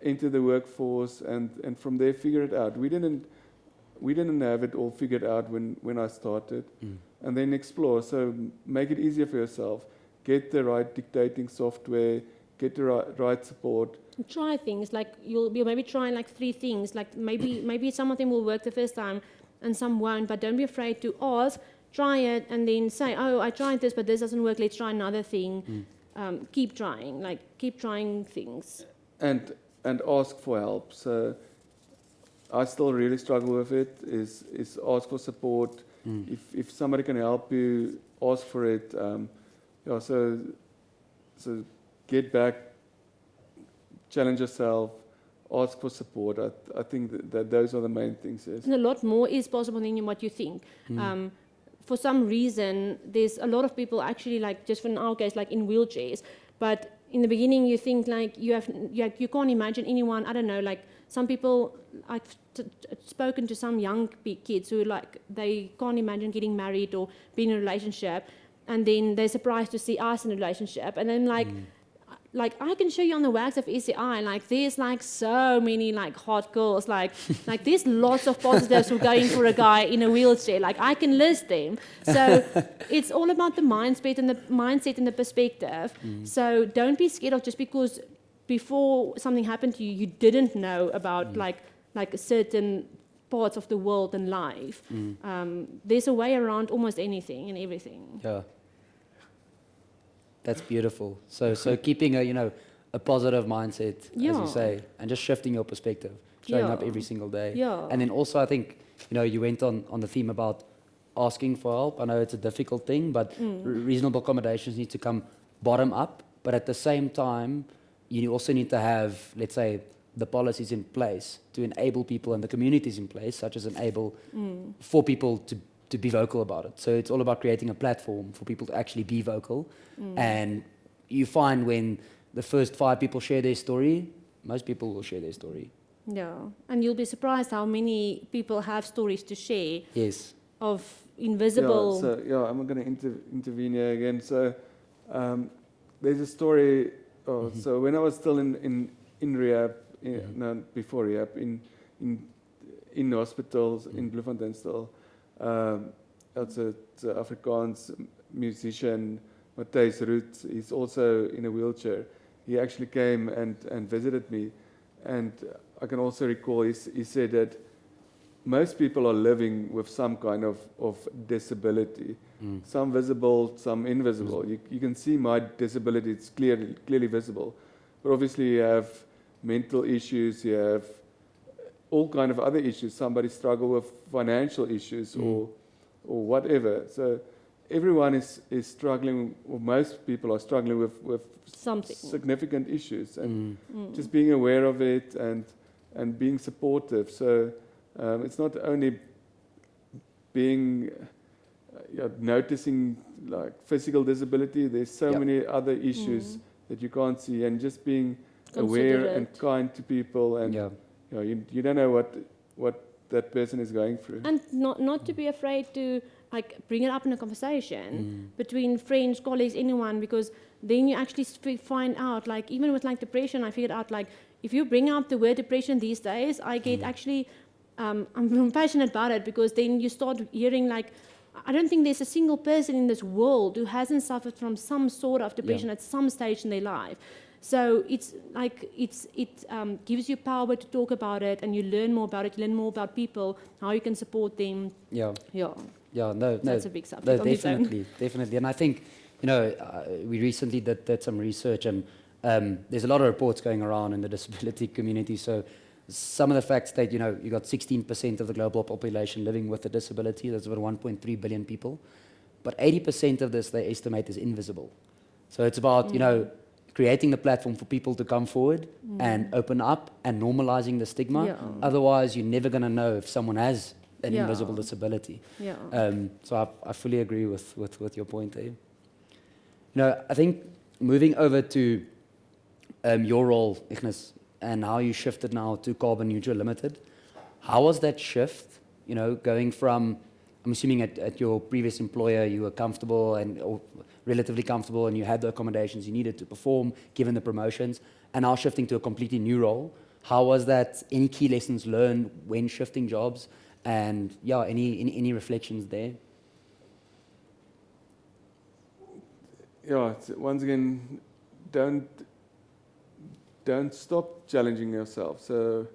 Enter the workforce, and from there figure it out. We didn't have it all figured out when I started, and then explore. So make it easier for yourself. Get the right dictating software. Get the right support. Try things, like you'll maybe try like 3 things. Like maybe some of them will work the first time and some won't. But don't be afraid to ask. Try it and then say, oh, I tried this, but this doesn't work. Let's try another thing. Keep trying. Keep trying things. And ask for help. So I still really struggle with it. Is ask for support. If somebody can help you, ask for it. So get back, challenge yourself, ask for support. I think that those are the main things. Yes. And a lot more is possible than what you think. For some reason, there's a lot of people actually, just in our case, in wheelchairs. But in the beginning, you think you can't imagine anyone. I don't know. Some people, I've spoken to some young kids who they can't imagine getting married or being in a relationship, and then they're surprised to see us in a relationship, and then I can show you on the wax of SCI, there's so many hot girls, there's lots of positives for going for a guy in a wheelchair. I can list them. So it's all about the mindset and the perspective. So don't be scared of just because before something happened to you, you didn't know about certain parts of the world and life. There's a way around almost anything and everything. Yeah. That's beautiful. So keeping a positive mindset, as you say, and just shifting your perspective, showing up every single day. Yeah. And then also I think, you went on the theme about asking for help. I know it's a difficult thing, but reasonable accommodations need to come bottom up. But at the same time, you also need to have, let's say, the policies in place to enable people and the communities in place, such as enAble, for people to be vocal about it. So it's all about creating a platform for people to actually be vocal. And you find when the first 5 people share their story, most people will share their story. Yeah, and you'll be surprised how many people have stories to share. Yes. Of invisible. I'm going to intervene here again. So there's a story. So when I was still in rehab, before rehab, in hospitals in Bloemfontein still. It's an Afrikaans musician, Matthijs Root. He's also in a wheelchair. He actually came and visited me, and I can also recall he said that most people are living with some kind of disability, some visible, some invisible. You can see my disability; it's clearly visible, but obviously you have mental issues, you have all kind of other issues. Somebody struggle with financial issues or whatever. So everyone is struggling, or most people are struggling with something significant issues, and just being aware of it and being supportive. So it's not only being noticing like physical disability. There's so many other issues that you can't see, and just being aware and kind to people, and you don't know what that person is going through. And not to be afraid to like bring it up in a conversation between friends, colleagues, anyone, because then you actually find out, like even with like depression, I figured out like if you bring up the word depression these days, I get actually, I'm passionate about it, because then you start hearing like, I don't think there's a single person in this world who hasn't suffered from some sort of depression at some stage in their life. So it's like it gives you power to talk about it, and you learn more about it. You learn more about people, how you can support them. Yeah. No, That's a big subject. No, definitely. And I think, we recently did some research, and there's a lot of reports going around in the disability community. So some of the facts state, you got 16% of the global population living with a disability. That's about 1.3 billion people. But 80% of this they estimate is invisible. So it's about, creating the platform for people to come forward and open up and normalizing the stigma. Yeah. Otherwise, you're never going to know if someone has an invisible disability. Yeah. So I fully agree with your point there. I think moving over to your role, Ignus, and how you shifted now to Carbon Neutral Limited, how was that shift? Going from, I'm assuming at your previous employer, you were comfortable or relatively comfortable, and you had the accommodations you needed to perform, given the promotions, and now shifting to a completely new role. How was that? Any key lessons learned when shifting jobs? And any reflections there? Once again, don't stop challenging yourself. So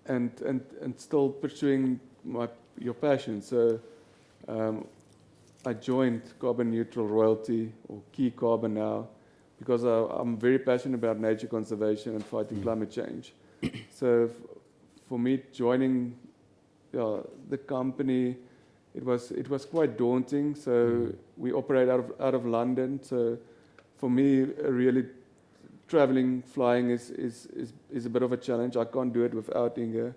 and still pursuing your passion. So I joined Carbon Neutral Royalty, or Key Carbon now, because I'm very passionate about nature conservation and fighting climate change. So for me, joining the company, it was quite daunting. So we operate out of London. So for me, really flying is a bit of a challenge. I can't do it without Inge.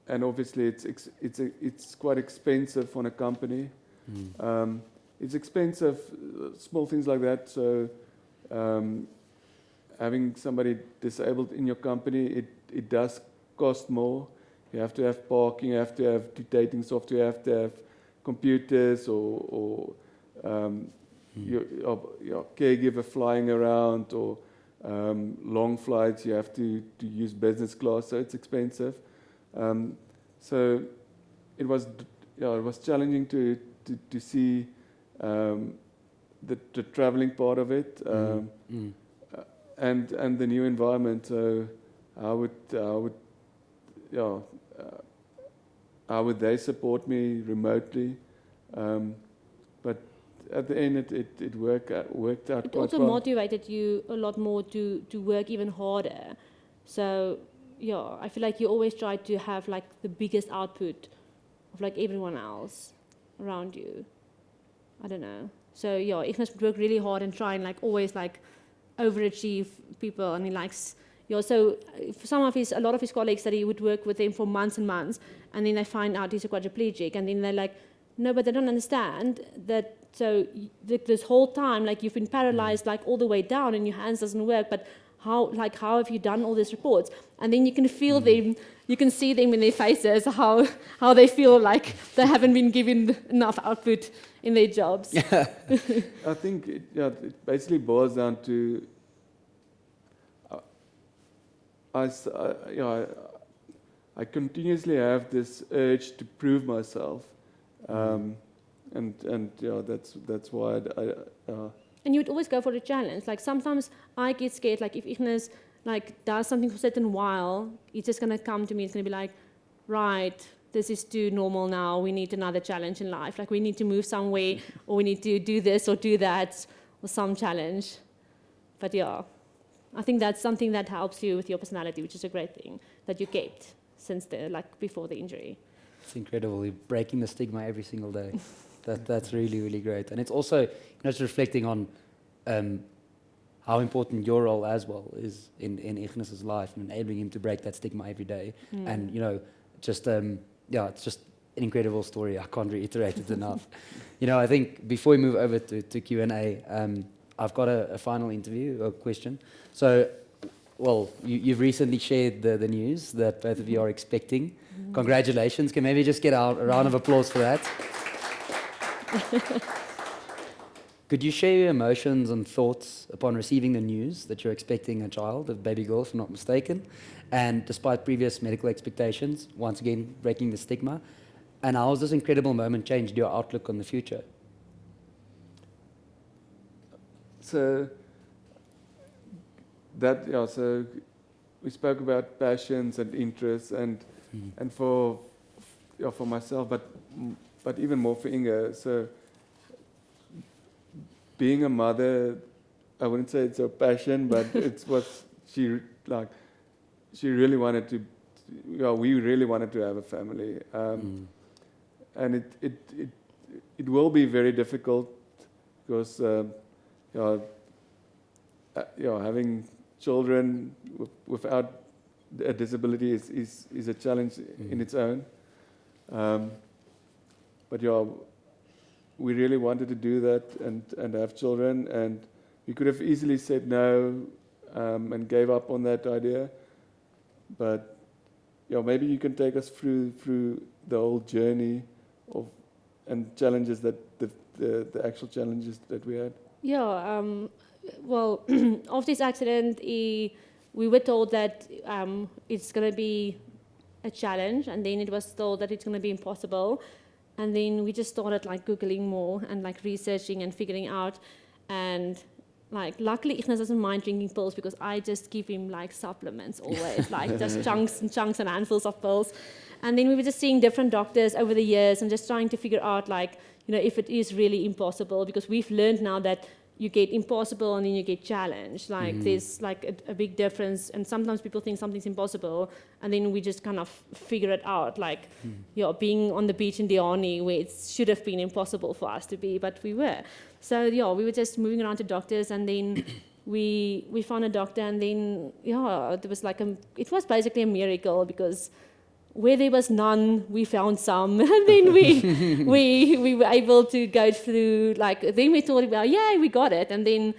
And obviously, it's quite expensive on a company. It's expensive, small things like that. So having somebody disabled in your company, it does cost more. You have to have parking, you have to have dictating software, you have to have computers or your caregiver flying around, or long flights, you have to use business class, so it's expensive. So it was challenging to see the traveling part of it, and the new environment. So how would they support me remotely? But at the end, it worked out quite well. It also motivated you a lot more to work even harder. So I feel like you always try to have like the biggest output of like everyone else around you. I don't know. So Ignus would work really hard and try and like always like overachieve people, and he likes. So for a lot of his colleagues, that he would work with them for months and months, and then they find out he's a quadriplegic, and then they're like, no, but they don't understand that. So this whole time, like you've been paralyzed, like all the way down, and your hands doesn't work. But how have you done all these reports? And then you can feel them, you can see them in their faces, how they feel like they haven't been given enough output in their jobs. I think it basically boils down to. I continuously have this urge to prove myself, and that's why And you would always go for a challenge. Like sometimes I get scared. Like if Ignus like does something for a certain while, he's just gonna come to me. It's gonna be like, right, this is too normal now. We need another challenge in life. Like we need to move somewhere, or we need to do this or do that, or some challenge. But I think that's something that helps you with your personality, which is a great thing that you kept since before the injury. It's incredible. You're breaking the stigma every single day. That's really, really great. And it's also just reflecting on how important your role as well is in Ignus's life, and enabling him to break that stigma every day. And just it's just an incredible story. I can't reiterate it enough. I think before we move over to Q&A, I've got a final interview or question. So, well, you've recently shared the news that both of you are expecting. Congratulations. Can maybe just get a round of applause for that? Could you share your emotions and thoughts upon receiving the news that you're expecting a child, a baby girl, if I'm not mistaken, and despite previous medical expectations, once again breaking the stigma, and how has this incredible moment changed your outlook on the future? So so we spoke about passions and interests, and for myself, but even more for Inge. So being a mother, I wouldn't say it's a passion, but it's what she like. She really wanted to. We really wanted to have a family, and it will be very difficult because having children without a disability is a challenge in its own. But we really wanted to do that and have children, and we could have easily said no and gave up on that idea. But maybe you can take us through the whole journey and challenges that the actual challenges that we had. Yeah. Well, after this accident, we were told that it's going to be a challenge, and then it was told that it's going to be impossible. And then we just started Googling more and researching and figuring out. And luckily Ignus doesn't mind drinking pills because I just give him supplements always, just chunks and handfuls of pills. And then we were just seeing different doctors over the years and just trying to figure out if it is really impossible, because we've learned now that you get impossible and then you get challenged. There's a big difference, and sometimes people think something's impossible, and then we just kind of figure it out. Being on the beach in Diani, where it should have been impossible for us to be, but we were. So we were just moving around to doctors, and then we found a doctor, and then there was it was basically a miracle, because where there was none, we found some, and then we were able to go through. Then we thought, well, yeah, we got it, and then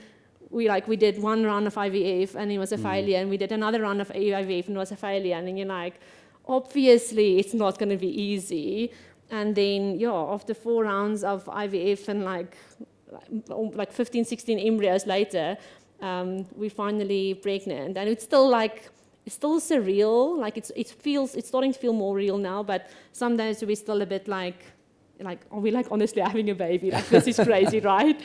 we did one round of IVF, and it was a failure, and we did another round of IVF, and it was a failure, and then you're obviously it's not going to be easy, and then after 4 rounds of IVF and 15, 16 embryos later, we finally pregnant, and it's still it's still surreal. It's starting to feel more real now, but some days we're still a bit are we honestly having a baby? This is crazy, right?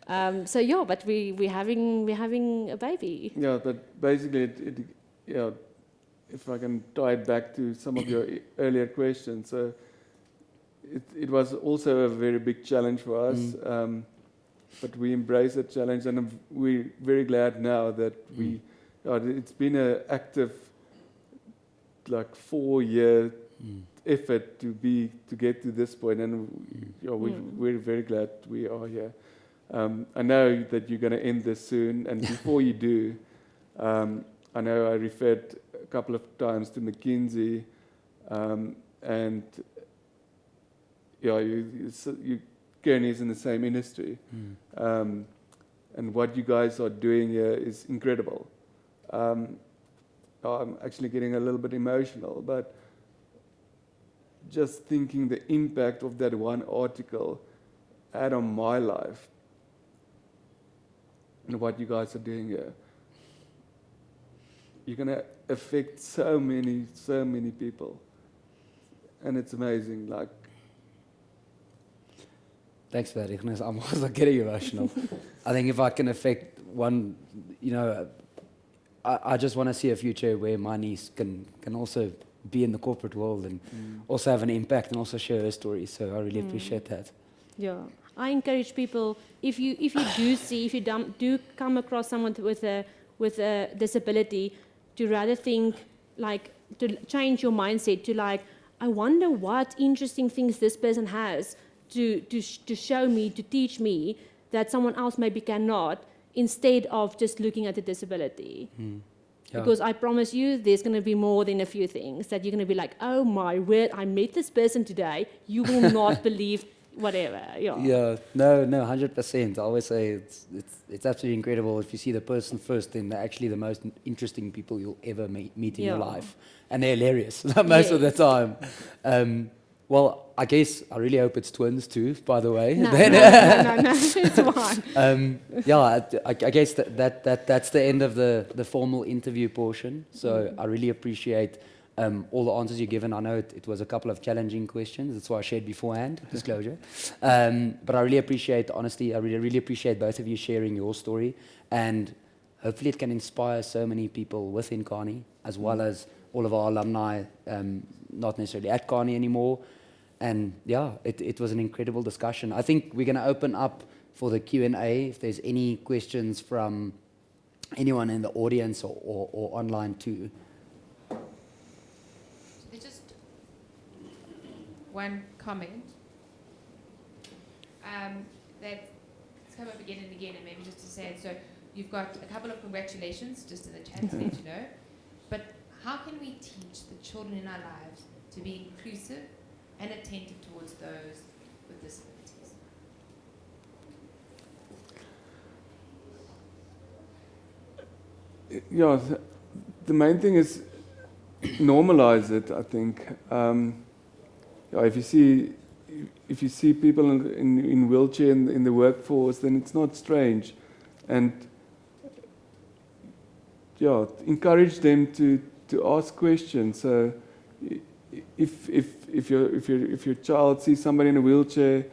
But we're having a baby. Yeah, but basically, if I can tie it back to some of your earlier questions, so it was also a very big challenge for us, but we embraced the challenge, and we're very glad now that it's been an active 4-year effort to get to this point, and we're very glad we are here. I know that you're going to end this soon, and before you do, I know I referred a couple of times to McKinsey, and Kearney is in the same industry, and what you guys are doing here is incredible. I'm actually getting a little bit emotional, but just thinking the impact of that one article had on my life and what you guys are doing here. You're going to affect so many people, and it's amazing. Thanks for that, Ignus. I'm also getting emotional. I think if I can affect one, I just want to see a future where my niece can also be in the corporate world and also have an impact and also share her story. So I really appreciate that. Yeah, I encourage people, if you do come across someone with a disability, to rather think to change your mindset to I wonder what interesting things this person has to show me, to teach me that someone else maybe cannot, instead of just looking at the disability. Because I promise you, there's going to be more than a few things that you're going to be like, oh my word, I met this person today. You will not believe whatever. Yeah, no, 100%. I always say it's absolutely incredible. If you see the person first, then they're actually the most interesting people you'll ever meet in your life. And they're hilarious most of the time. Well, I guess I really hope it's twins too, by the way. No, it's one. I guess that's the end of the formal interview portion. So I really appreciate all the answers you've given. I know it was a couple of challenging questions. That's why I shared beforehand, disclosure. But I really appreciate the honesty. I really appreciate both of you sharing your story. And hopefully it can inspire so many people within Kearney, as well as all of our alumni, not necessarily at Kearney anymore. And yeah, it was an incredible discussion. I think we're going to open up for the Q&A if there's any questions from anyone in the audience or online too. There's just one comment that's come up again and again, and maybe just to say it. So you've got a couple of congratulations just in the chat to let you know. But how can we teach the children in our lives to be inclusive and attentive towards those with disabilities? Yeah, the main thing is normalize it, I think. If you see people in wheelchair in the workforce, then it's not strange. And yeah, encourage them to ask questions. So if your child sees somebody in a wheelchair,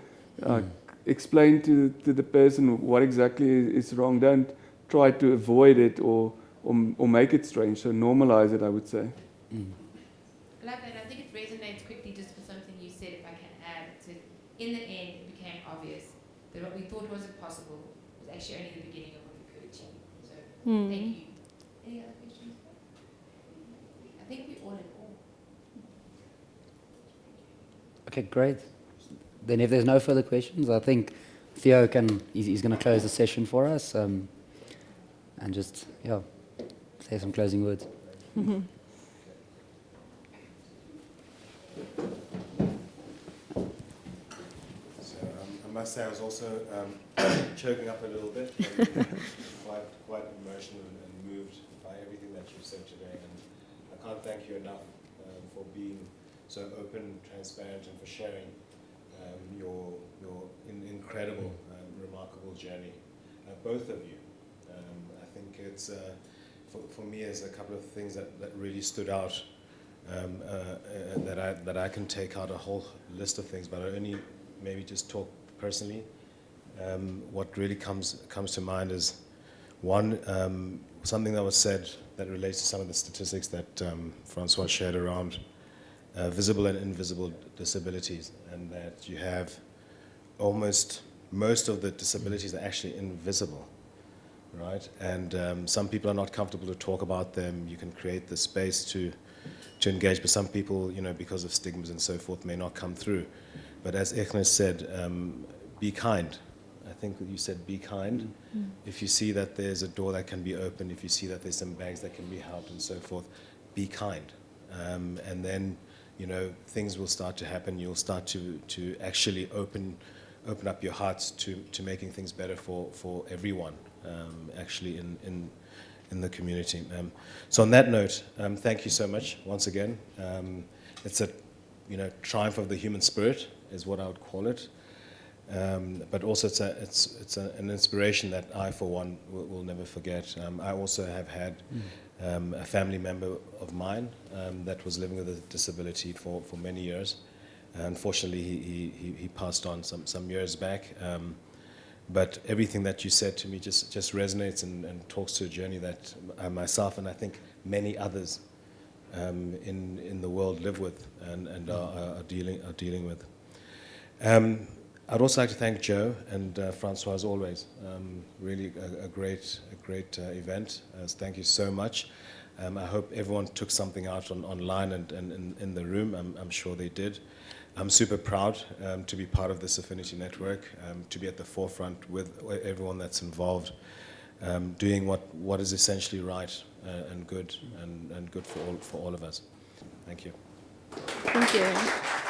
explain to the person what exactly is wrong. Don't try to avoid it or make it strange. So normalize it, I would say. I love that. I think it resonates quickly just with something you said, if I can add. So in the end, it became obvious that what we thought was impossible was actually only the beginning of what we could achieve. So thank you. Any other questions? I think we're all in all. Okay, great. Then if there's no further questions, I think Theo he's going to close the session for us and just, say some closing words. So I must say I was also choking up a little bit, quite emotional and moved by everything that you've said today. And I can't thank you enough for being so open, transparent, and for sharing your incredible, remarkable journey, both of you. I think it's for me, there's a couple of things that really stood out that I can take out a whole list of things, but I only maybe just talk personally. What really comes to mind is one, something that was said that relates to some of the statistics that Francois shared around visible and invisible disabilities, and that you have almost most of the disabilities are actually invisible, right? And some people are not comfortable to talk about them. You can create the space to engage, but some people, because of stigmas and so forth, may not come through. But as Ignus said, be kind. I think that you said be kind. Mm-hmm. If you see that there's a door that can be opened, if you see that there's some bags that can be helped and so forth, be kind. And then, things will start to happen. You'll start to actually open up your hearts to making things better for everyone, actually in the community. So on that note, thank you so much once again. It's a triumph of the human spirit is what I would call it. But also it's an inspiration that I, for one, will never forget. I also have had a family member of mine that was living with a disability for many years. Unfortunately, he passed on some years back. But everything that you said to me just resonates and talks to a journey that myself and I think many others in the world live with and are dealing with. I'd also like to thank Joe and Francois as always. Really a great event. Thank you so much. I hope everyone took something out online and in the room. I'm sure they did. I'm super proud to be part of this affinity network, to be at the forefront with everyone that's involved. doing what is essentially right and good for all of us. Thank you. Thank you.